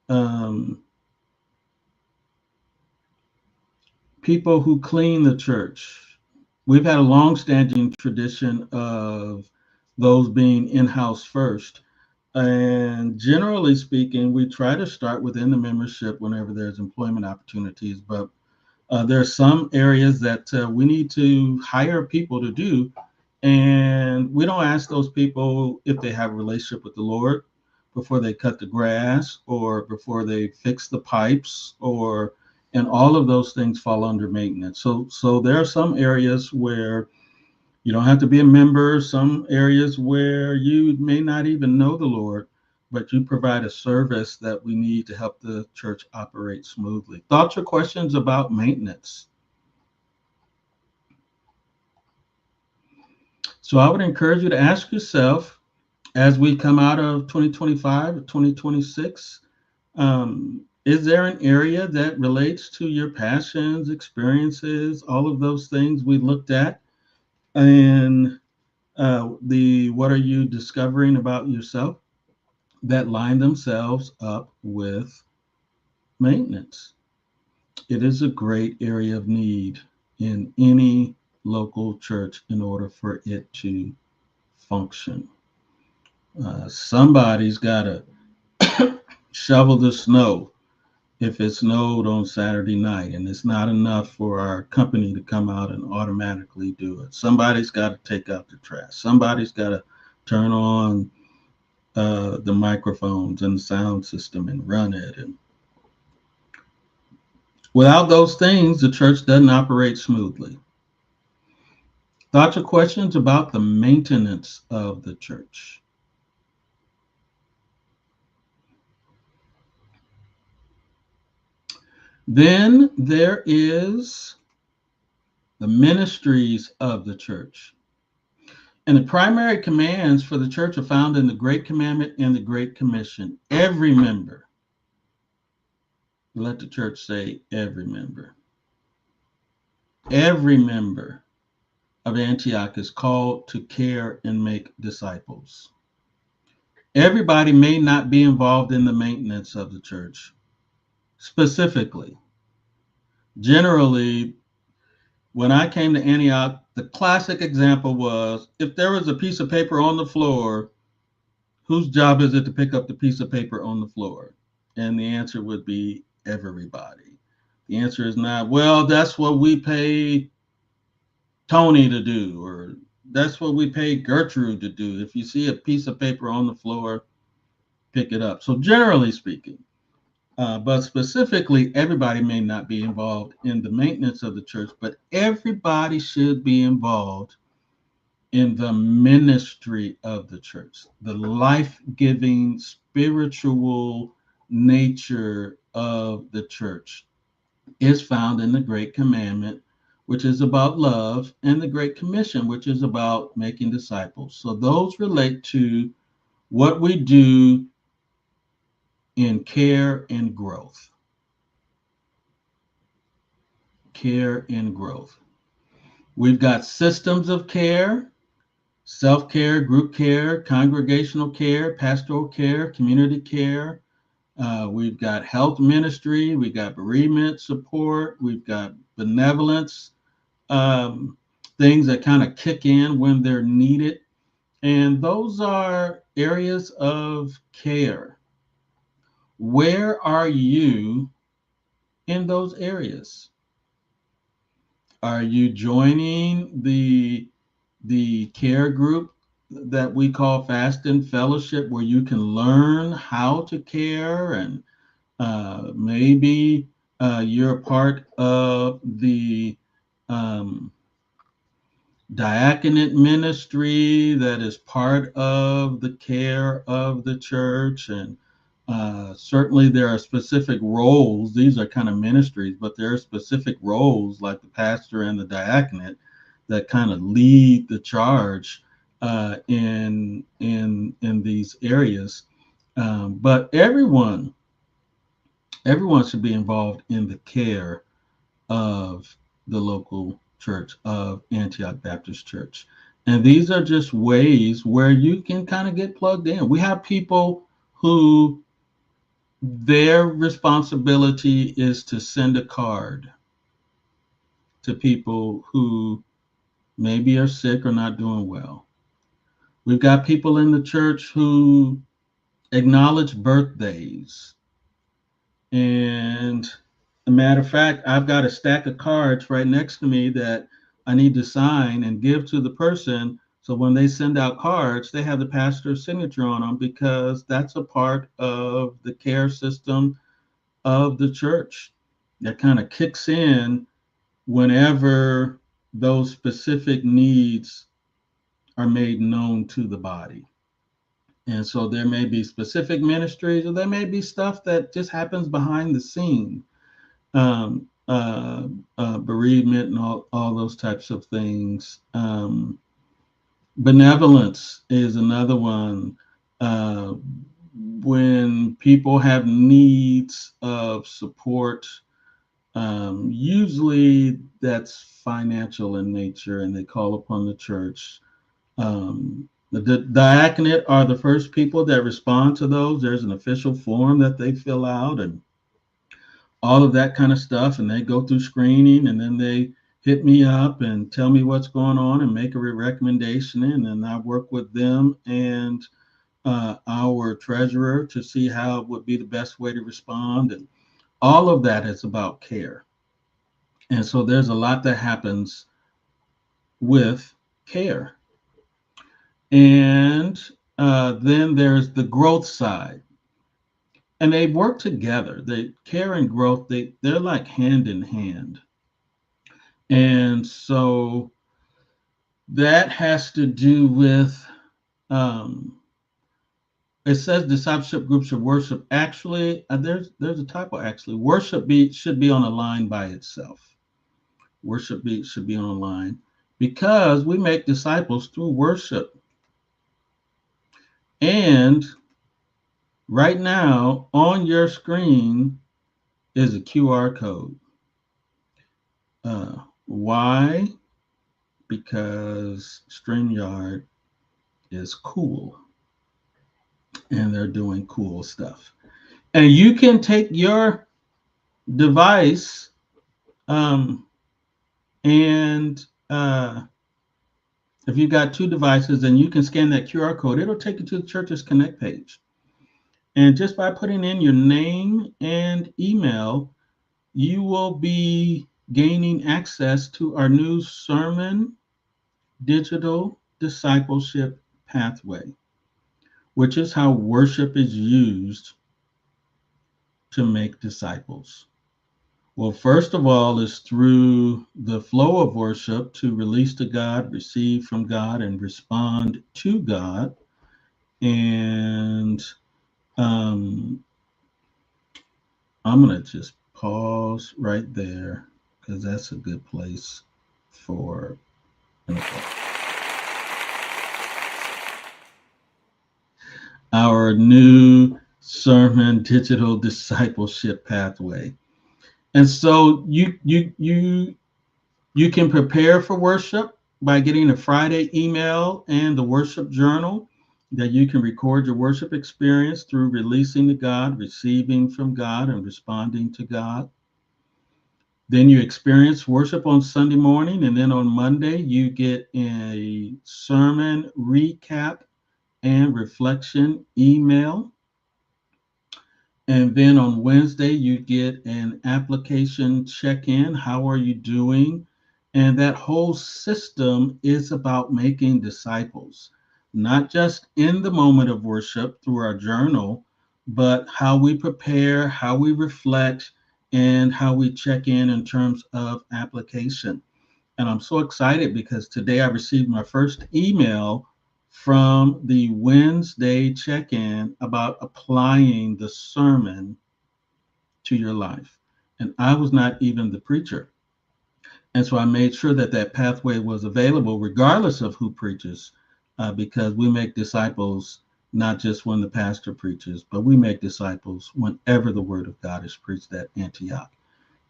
Um, People who clean the church. We've had a long-standing tradition of those being in-house first. And generally speaking, we try to start within the membership whenever there's employment opportunities. But there are some areas that we need to hire people to do, and we don't ask those people if they have a relationship with the Lord before they cut the grass or before they fix the pipes, or and all of those things fall under maintenance. So there are some areas where you don't have to be a member, some areas where you may not even know the Lord, but you provide a service that we need to help the church operate smoothly. Thoughts or questions about maintenance? So I would encourage you to ask yourself, as we come out of 2025, 2026, is there an area that relates to your passions, experiences, all of those things we looked at? And the what are you discovering about yourself that line themselves up with maintenance? It is a great area of need in any local church in order for it to function. Somebody's got to shovel the snow if it snowed on Saturday night, and it's not enough for our company to come out and automatically do it. Somebody's got to take out the trash. Somebody's got to turn on the microphones and the sound system and run it. And without those things, the church doesn't operate smoothly. Thoughts or questions about the maintenance of the church? Then there is the ministries of the church. And the primary commands for the church are found in the Great Commandment and the Great Commission. Every member, let the church say every member of Antioch is called to care and make disciples. Everybody may not be involved in the maintenance of the church specifically. Generally, when I came to Antioch, the classic example was if there was a piece of paper on the floor, whose job is it to pick up the piece of paper on the floor? And the answer would be everybody. The answer is not, well, that's what we pay Tony to do, or that's what we pay Gertrude to do. If you see a piece of paper on the floor, pick it up. So, generally speaking, but specifically, everybody may not be involved in the maintenance of the church, but everybody should be involved in the ministry of the church, the life giving spiritual nature of the church is found in the Great Commandment, which is about love, and the Great Commission, which is about making disciples. So those relate to what we do in care and growth. Care and growth. We've got systems of care, self-care, group care, congregational care, pastoral care, community care. We've got health ministry, we've got bereavement support, we've got benevolence, um, things that kind of kick in when they're needed. And those are areas of care. Where are you in those areas? Are you joining the care group that we call Fast and Fellowship, where you can learn how to care, and maybe you're part of the um, diaconate ministry that is part of the care of the church. And certainly there are specific roles. These are kind of ministries, but there are specific roles like the pastor and the diaconate that kind of lead the charge in these areas. But everyone should be involved in the care of the local church of Antioch Baptist Church. And these are just ways where you can kind of get plugged in. We have people who their responsibility is to send a card to people who maybe are sick or not doing well. We've got people in the church who acknowledge birthdays. And a matter of fact, I've got a stack of cards right next to me that I need to sign and give to the person. So when they send out cards, they have the pastor's signature on them, because that's a part of the care system of the church that kind of kicks in whenever those specific needs are made known to the body. And so there may be specific ministries, or there may be stuff that just happens behind the scene, um, bereavement and all those types of things. Benevolence is another one. Uh, when people have needs of support, usually that's financial in nature, and they call upon the church. The diaconate are the first people that respond to those. There's an official form that they fill out, and all of that kind of stuff. And they go through screening, and then they hit me up and tell me what's going on and make a recommendation. And then I work with them and our treasurer to see how it would be the best way to respond. And all of that is about care. And so there's a lot that happens with care. And then there's the growth side. And they work together. They care and growth, they're like hand in hand. And so that has to do with it says discipleship groups of worship. Actually, there's a typo. Actually, should be on a line by itself. Should be on a line, because we make disciples through worship. And right now on your screen is a QR code. Why? Because StreamYard is cool, and they're doing cool stuff. And you can take your device and if you've got two devices, and you can scan that QR code, it'll take you to the church's Connect page. And just by putting in your name and email, you will be gaining access to our new sermon digital discipleship pathway, which is how worship is used to make disciples. Well, first of all, is through the flow of worship to release to God, receive from God, and respond to God. And I'm going to just pause right there, because that's a good place for our new sermon digital discipleship pathway. And so you can prepare for worship by getting a Friday email and the worship journal that you can record your worship experience through releasing to God, receiving from God, and responding to God. Then you experience worship on Sunday morning, and then on Monday, you get a sermon recap and reflection email. And then on Wednesday, you get an application check in. How are you doing? And that whole system is about making disciples, not just in the moment of worship through our journal, but how we prepare, how we reflect, and how we check in terms of application. And I'm so excited because today I received my first email from the Wednesday check in about applying the sermon to your life. And I was not even the preacher. And so I made sure that that pathway was available regardless of who preaches, because we make disciples not just when the pastor preaches, but we make disciples whenever the word of God is preached at Antioch.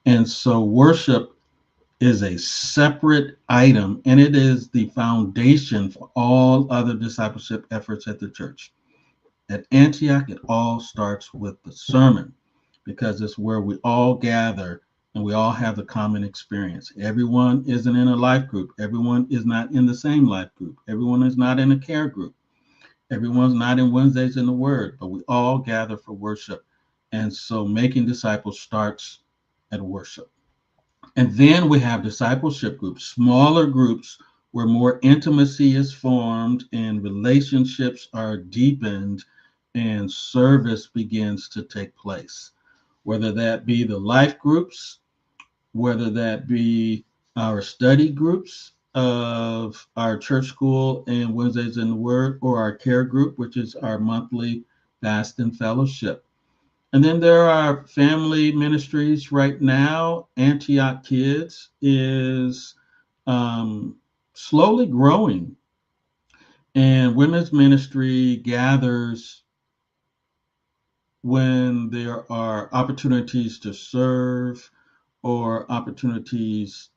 And so worship is a separate item, and it is the foundation for all other discipleship efforts at the church. At Antioch, it all starts with the sermon because it's where we all gather and we all have the common experience. Everyone isn't in a life group. Everyone is not in the same life group. Everyone is not in a care group. Everyone's not in Wednesdays in the Word, but we all gather for worship. And so making disciples starts at worship. And then we have discipleship groups, smaller groups where more intimacy is formed and relationships are deepened and service begins to take place. Whether that be the life groups, whether that be our study groups of our church school and Wednesdays in the Word, or our care group, which is our monthly fast and fellowship. And then there are family ministries right now. Antioch Kids is slowly growing, and women's ministry gathers when there are opportunities to serve or opportunities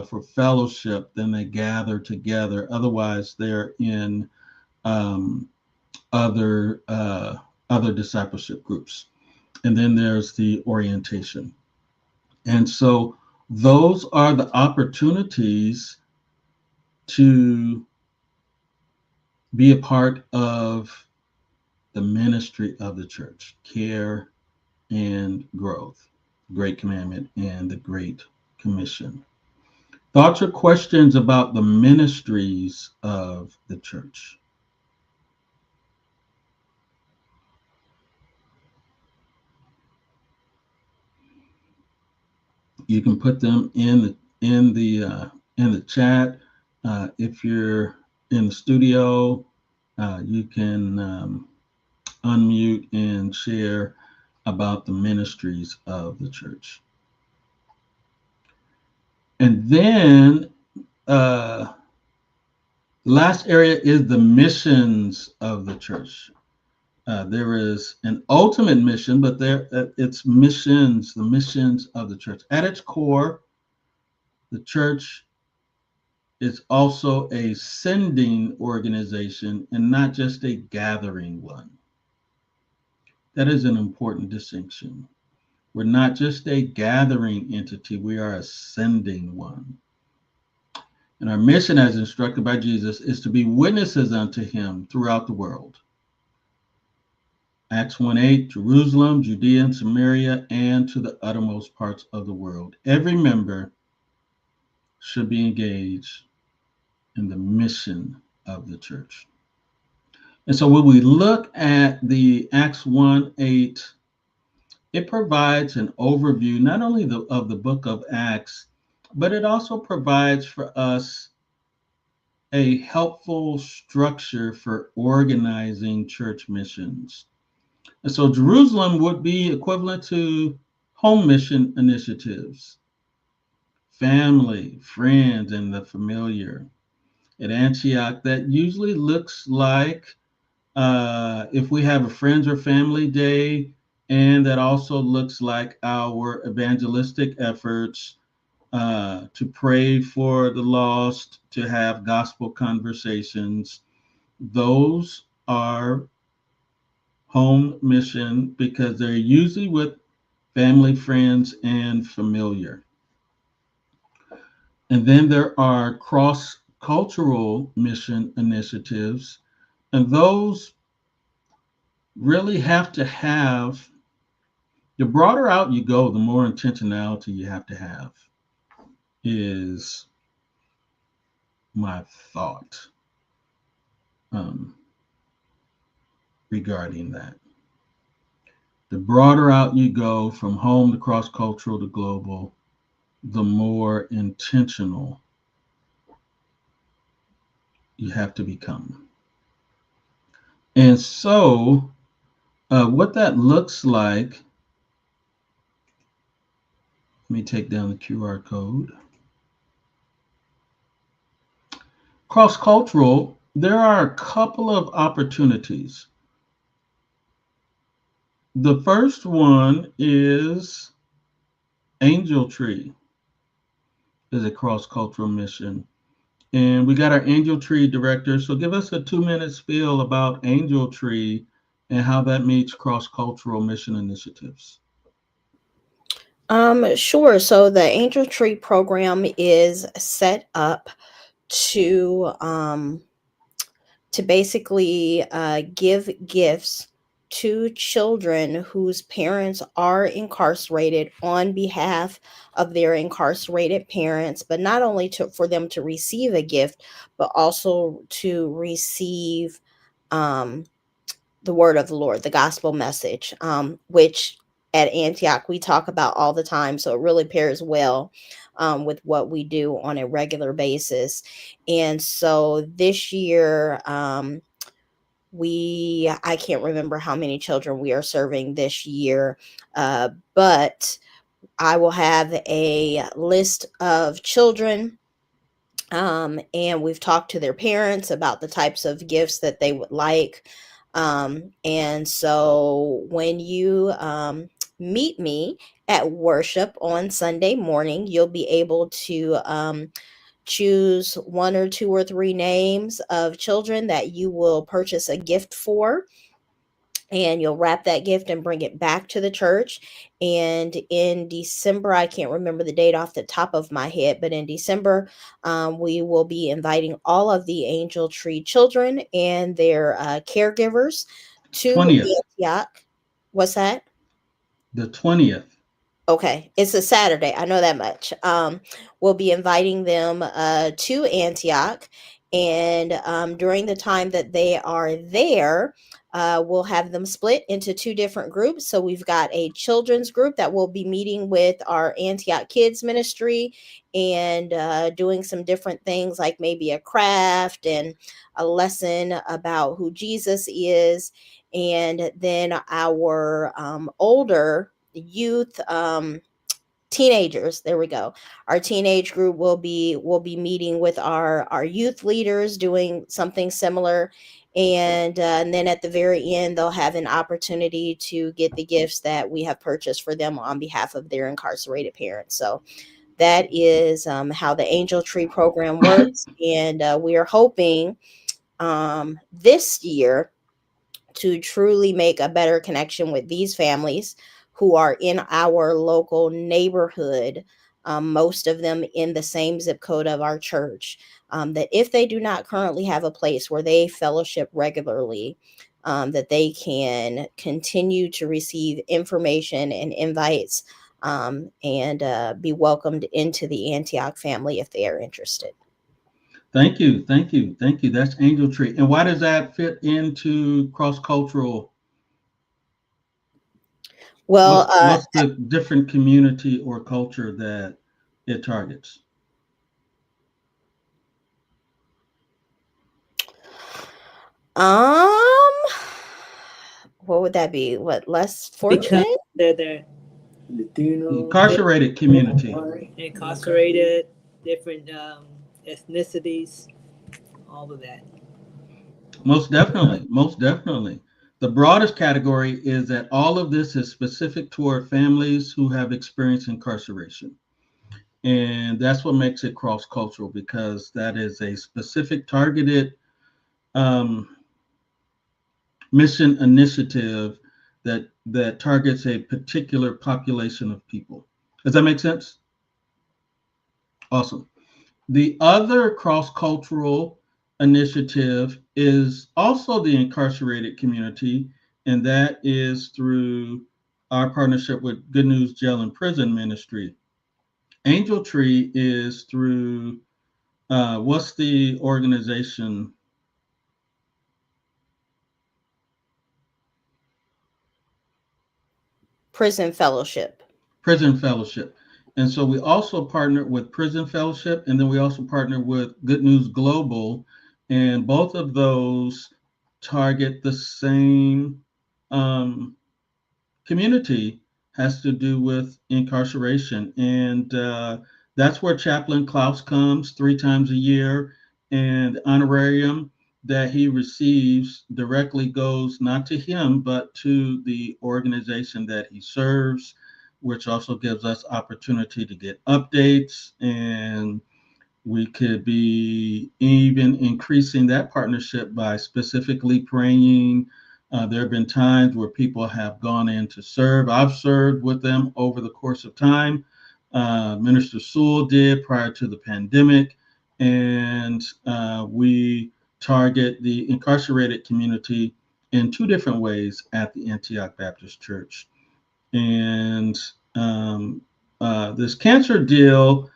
for fellowship. Then they gather together. Otherwise, they're in um, other other discipleship groups. And then there's the orientation. And so those are the opportunities to be a part of the ministry of the church, care and growth, Great Commandment and the Great Commission. Thoughts or questions about the ministries of the church? You can put them in the chat. If you're in the studio, you can unmute and share about the ministries of the church. And then uh, last area is the missions of the church. There is an ultimate mission, but it's missions, the missions of the church. At its core, the church is also a sending organization and not just a gathering one. That is an important distinction. We're not just a gathering entity, we are a sending one. And our mission, as instructed by Jesus, is to be witnesses unto him throughout the world. Acts 1:8, Jerusalem, Judea, and Samaria, and to the uttermost parts of the world. Every member should be engaged in the mission of the church. And so when we look at the Acts 1:8, it provides an overview not only of the book of Acts, but it also provides for us a helpful structure for organizing church missions. And so Jerusalem would be equivalent to home mission initiatives, family, friends, and the familiar. At Antioch, that usually looks like if we have a friends or family day, and that also looks like our evangelistic efforts to pray for the lost, to have gospel conversations. Those are home mission because they're usually with family, friends, and familiar. And then there are cross cultural mission initiatives, and those really have to have, the broader out you go, the more intentionality you have to have, is my thought um, regarding that. The broader out you go from home to cross cultural to global, the more intentional you have to become. And so, what that looks like, let me take down the QR code. Cross cultural, there are a couple of opportunities. The first one is Angel Tree is a cross cultural mission. And we got our Angel Tree director. So give us a 2 minute spiel about Angel Tree and how that meets cross cultural mission initiatives. Sure. So the Angel Tree program is set up to basically give gifts to children whose parents are incarcerated on behalf of their incarcerated parents, but not only for them to receive a gift, but also to receive um, the word of the Lord, the gospel message, which at Antioch we talk about all the time. So it really pairs well with what we do on a regular basis. And so this year, I can't remember how many children we are serving this year, but I will have a list of children, and we've talked to their parents about the types of gifts that they would like. And so when you meet me at worship on Sunday morning, you'll be able to choose one or two or three names of children that you will purchase a gift for, and you'll wrap that gift and bring it back to the church. And in December, I can't remember the date off the top of my head, but in December, we will be inviting all of the Angel Tree children and their caregivers to 20th, Antioch. What's that? the 20th. Okay, it's a Saturday. I know that much. We'll be inviting them to Antioch, and during the time that they are there, we'll have them split into two different groups. So we've got a children's group that will be meeting with our Antioch Kids Ministry and doing some different things, like maybe a craft and a lesson about who Jesus is. And then our older youth, teenagers, there we go, our teenage group will be meeting with our youth leaders, doing something similar. And then at the very end, they'll have an opportunity to get the gifts that we have purchased for them on behalf of their incarcerated parents. So that is how the Angel Tree program works. And we are hoping this year to truly make a better connection with these families who are in our local neighborhood, most of them in the same zip code of our church, that if they do not currently have a place where they fellowship regularly, that they can continue to receive information and invites, and be welcomed into the Antioch family if they are interested. Thank you, thank you, thank you. That's Angel Tree. And why does that fit into cross cultural? Well, What's the different community or culture that it targets? um, what would that be? What, less Because fortunate? they're Latino, Incarcerated community. incarcerated, different ethnicities, all of that. Most definitely, most definitely. The broadest category is that all of this is specific toward families who have experienced incarceration. And that's what makes it cross cultural, because that is a specific targeted um, mission initiative that targets a particular population of people. Does that make sense? Awesome. The other cross cultural initiative is also the incarcerated community, and that is through our partnership with Good News Jail and Prison Ministry. Angel Tree is through what's the organization? Prison Fellowship. Prison Fellowship. And so we also partner with Prison Fellowship, and then we also partner with Good News Global, and both of those target the same um, community, has to do with incarceration. And that's where Chaplain Klaus comes 3 times a year. And the honorarium that he receives directly goes not to him, but to the organization that he serves, which also gives us opportunity to get updates, and we could be even increasing that partnership by specifically praying. There have been times where people have gone in to serve. I've served with them over the course of time. Minister Sewell did prior to the pandemic. And we target the incarcerated community in 2 different ways at the Antioch Baptist Church. And this cancer deal,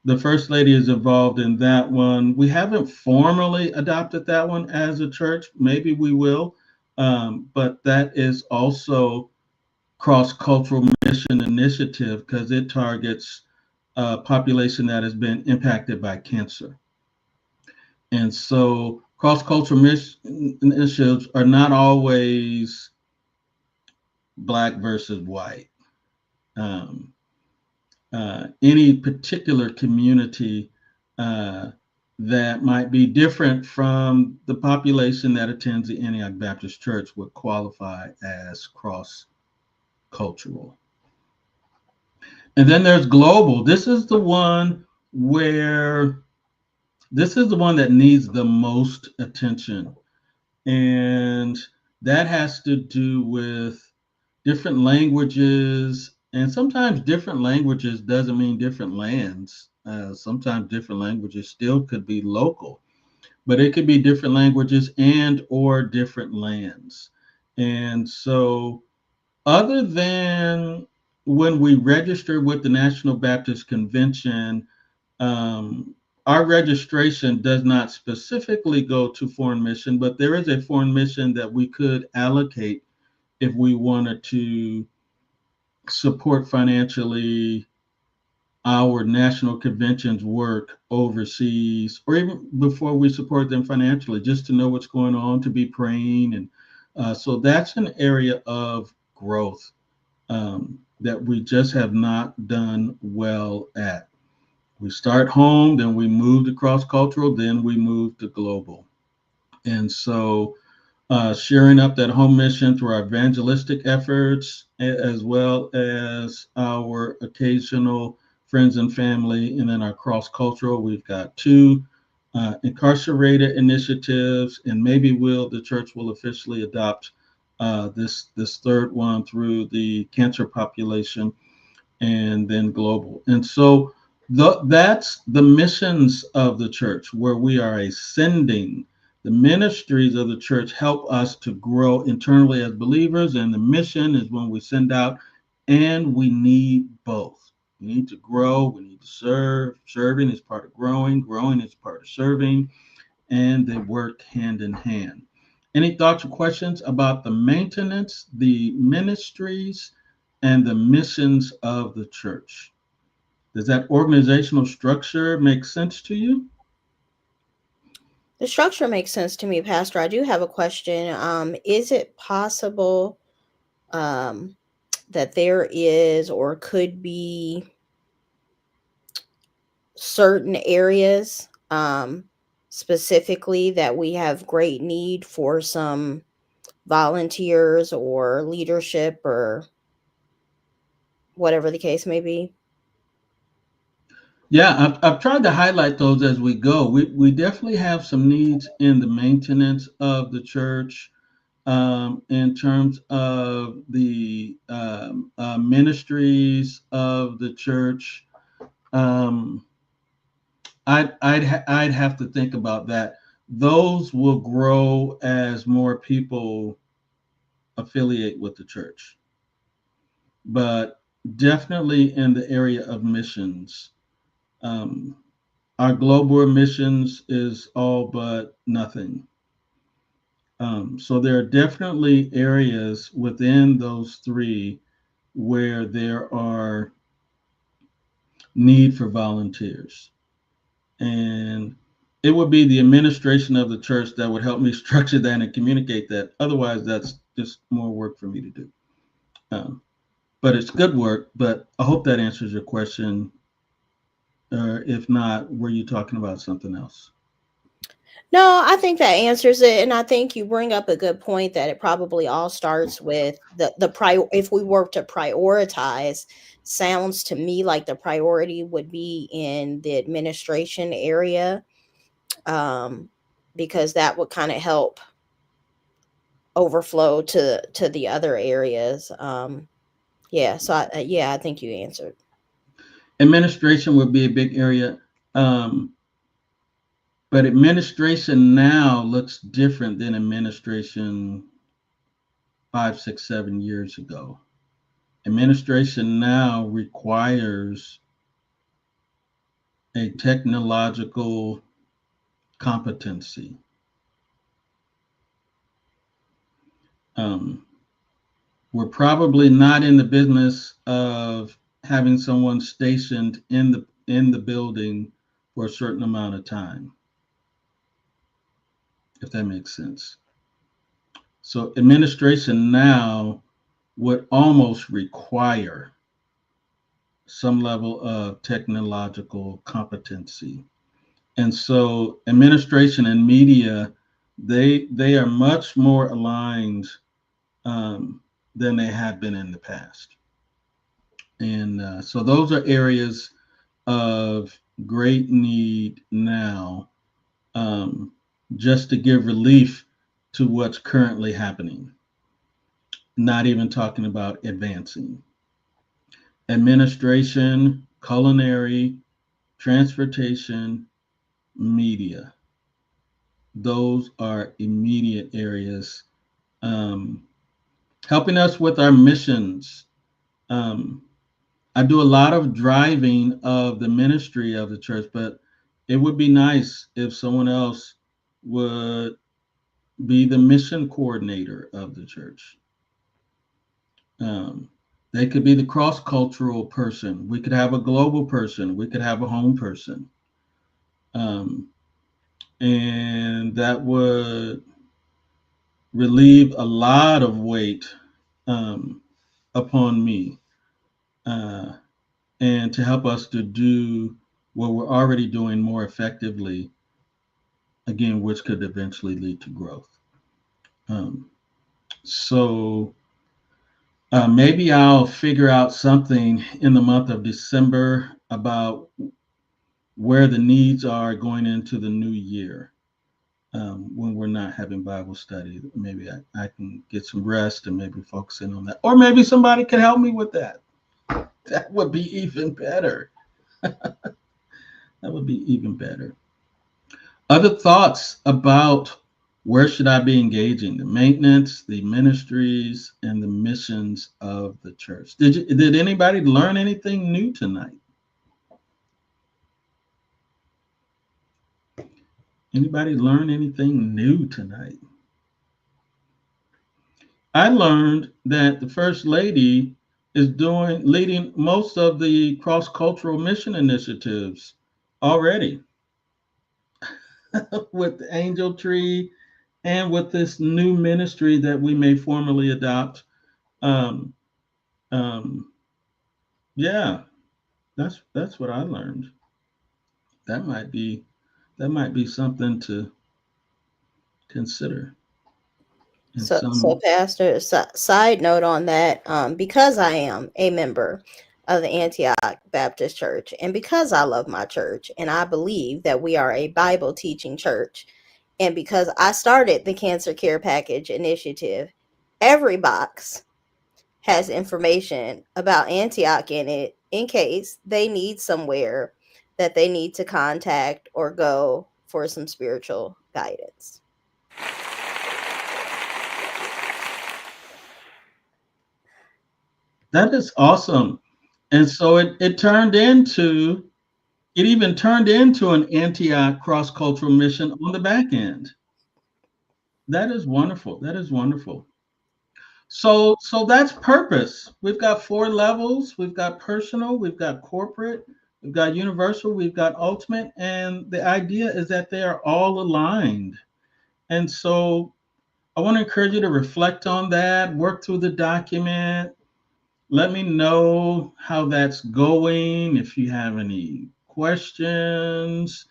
the First Lady is involved in that one. We haven't formally adopted that one as a church. Maybe we will. But that is also cross-cultural mission initiative, because it targets a population that has been impacted by cancer. And so cross-cultural mission initiatives are not always black versus white. Um, any particular community uh, that might be different from the population that attends the Antioch Baptist Church would qualify as cross cultural. And then there's global. Where this is the one that needs the most attention. And that has to do with different languages, and sometimes different languages doesn't mean different lands. Sometimes different languages still could be local, but it could be different languages and or different lands. And so, other than when we register with the National Baptist Convention, um, our registration does not specifically go to foreign mission, but there is a foreign mission that we could allocate if we wanted to support financially our national conventions work overseas, or even before we support them financially, just to know what's going on, to be praying. And so that's an area of growth that we just have not done well at. We start home, then we move to cross cultural, then we move to global. And so sharing up that home mission through our evangelistic efforts, as well as our occasional friends and family, and then our cross cultural. We've got 2 incarcerated initiatives, and maybe the church will officially adopt this third one through the cancer population, and then global. And so that's the missions of the church, where we are ascending. The ministries of the church help us to grow internally as believers, and the mission is when we send out, and we need both. We need to grow, we need to serve. Serving is part of growing, growing is part of serving, and they work hand in hand. Any thoughts or questions about the maintenance, the ministries, and the missions of the church? Does that organizational structure make sense to you? The structure makes sense to me, Pastor. I do have a question. Is it possible um, that there is or could be certain areas specifically that we have great need for some volunteers or leadership or whatever the case may be? Yeah, I've tried to highlight those as we go. We definitely have some needs in the maintenance of the church, in terms of the ministries of the church. Um, I'd have to think about that. Those will grow as more people affiliate with the church, but definitely in the area of missions. Um, our global missions is all but nothing. So there are definitely areas within those three where there are need for volunteers. And it would be the administration of the church that would help me structure that and communicate that. Otherwise, that's just more work for me to do. Um, but it's good work. But I hope that answers your question. Or if not, were you talking about something else? No, I think that answers it, and I think you bring up a good point that it probably all starts with the prior. If we were to prioritize, sounds to me like the priority would be in the administration area, um, because that would kind of help overflow to the other areas. Yeah, so yeah, I think you answered. Administration would be a big area. Um, but administration now looks different than administration 5, 6, 7 years ago. Administration now requires a technological competency. Um, we're probably not in the business of having someone stationed in the building for a certain amount of time, if that makes sense. So administration now would almost require some level of technological competency. And so administration and media, they are much more aligned, um, than they have been in the past. And so those are areas of great need now, um, just to give relief to what's currently happening, not even talking about advancing. Administration, culinary, transportation, media. Those are immediate areas. Um, Helping us with our missions. Um, I do a lot of driving of the ministry of the church, but it would be nice if someone else would be the mission coordinator of the church. Um, they could be the cross cultural person. We could have a global person. We could have a home person. Um, and that would relieve a lot of weight, um, upon me, uh, and to help us to do what we're already doing more effectively, again, which could eventually lead to growth. Um, so maybe I'll figure out something in the month of December about where the needs are going into the new year. When we're not having Bible study, maybe I can get some rest and maybe focus in on that. Or maybe somebody can help me with that. That would be even better. That would be even better. Other thoughts about where should I be engaging? The maintenance, the ministries, and the missions of the church. Did anybody learn anything new tonight? Anybody learn anything new tonight? I learned that the first lady is doing leading most of the cross-cultural mission initiatives already with the Angel Tree and with this new ministry that we may formally adopt. Um, um, yeah, that's what I learned. That might be that might be something to consider in So some. Pastor, side note on that, because I am a member, of the Antioch Baptist Church. And because I love my church and I believe that we are a Bible teaching church, and because I started the Cancer Care Package Initiative, every box has information about Antioch in it in case they need somewhere that they need to contact or go for some spiritual guidance. That is awesome. And so it even turned into an Antioch cross cultural mission on the back end. That is wonderful. That is wonderful. So that's purpose. We've got four levels. We've got personal, we've got corporate, we've got universal, we've got ultimate, and the idea is that they are all aligned. And so I want to encourage you to reflect on that, work through the document. Let me know how that's going. If you have any questions,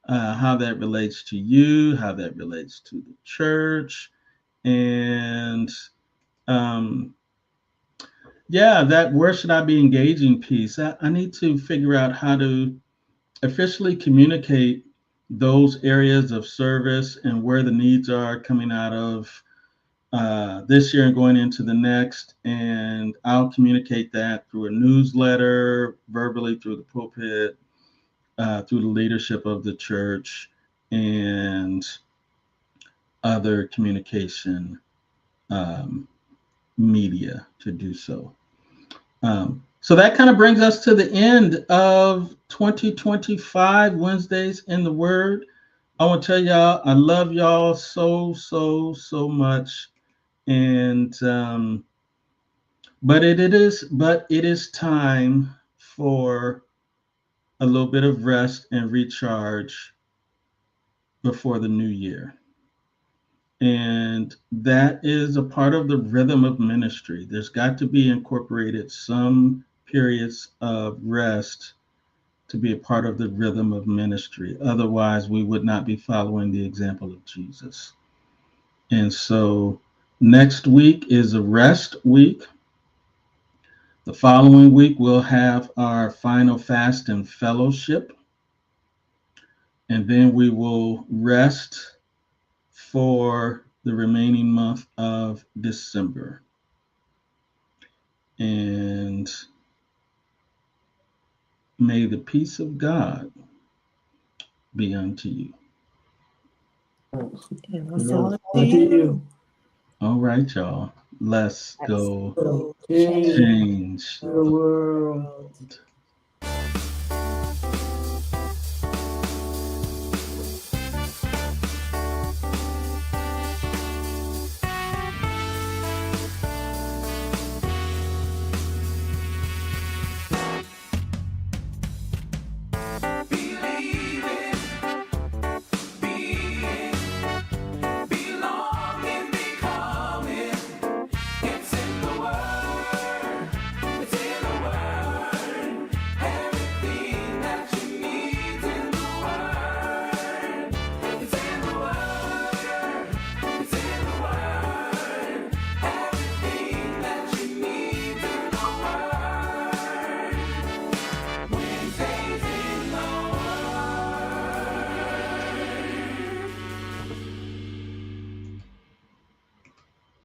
how that relates to you, how that relates to the church, and um, yeah, that where should I be engaging piece. I need to figure out how to officially communicate those areas of service and where the needs are coming out of this year and going into the next. And I'll communicate that through a newsletter, verbally through the pulpit, through the leadership of the church, and other communication um, media to do so. So that kind of brings us to the end of 2025 Wednesdays in the Word. I want to tell y'all, I love y'all so much. And but it is time for a little bit of rest and recharge before the new year. And that is a part of the rhythm of ministry. There's got to be incorporated some periods of rest to be a part of the rhythm of ministry. Otherwise, we would not be following the example of Jesus. And so next week is a rest week. The following week, we'll have our final fast and fellowship. And then we will rest for the remaining month of December. And may the peace of God be unto you. And also to you. All right, y'all. Let's go Change change the world.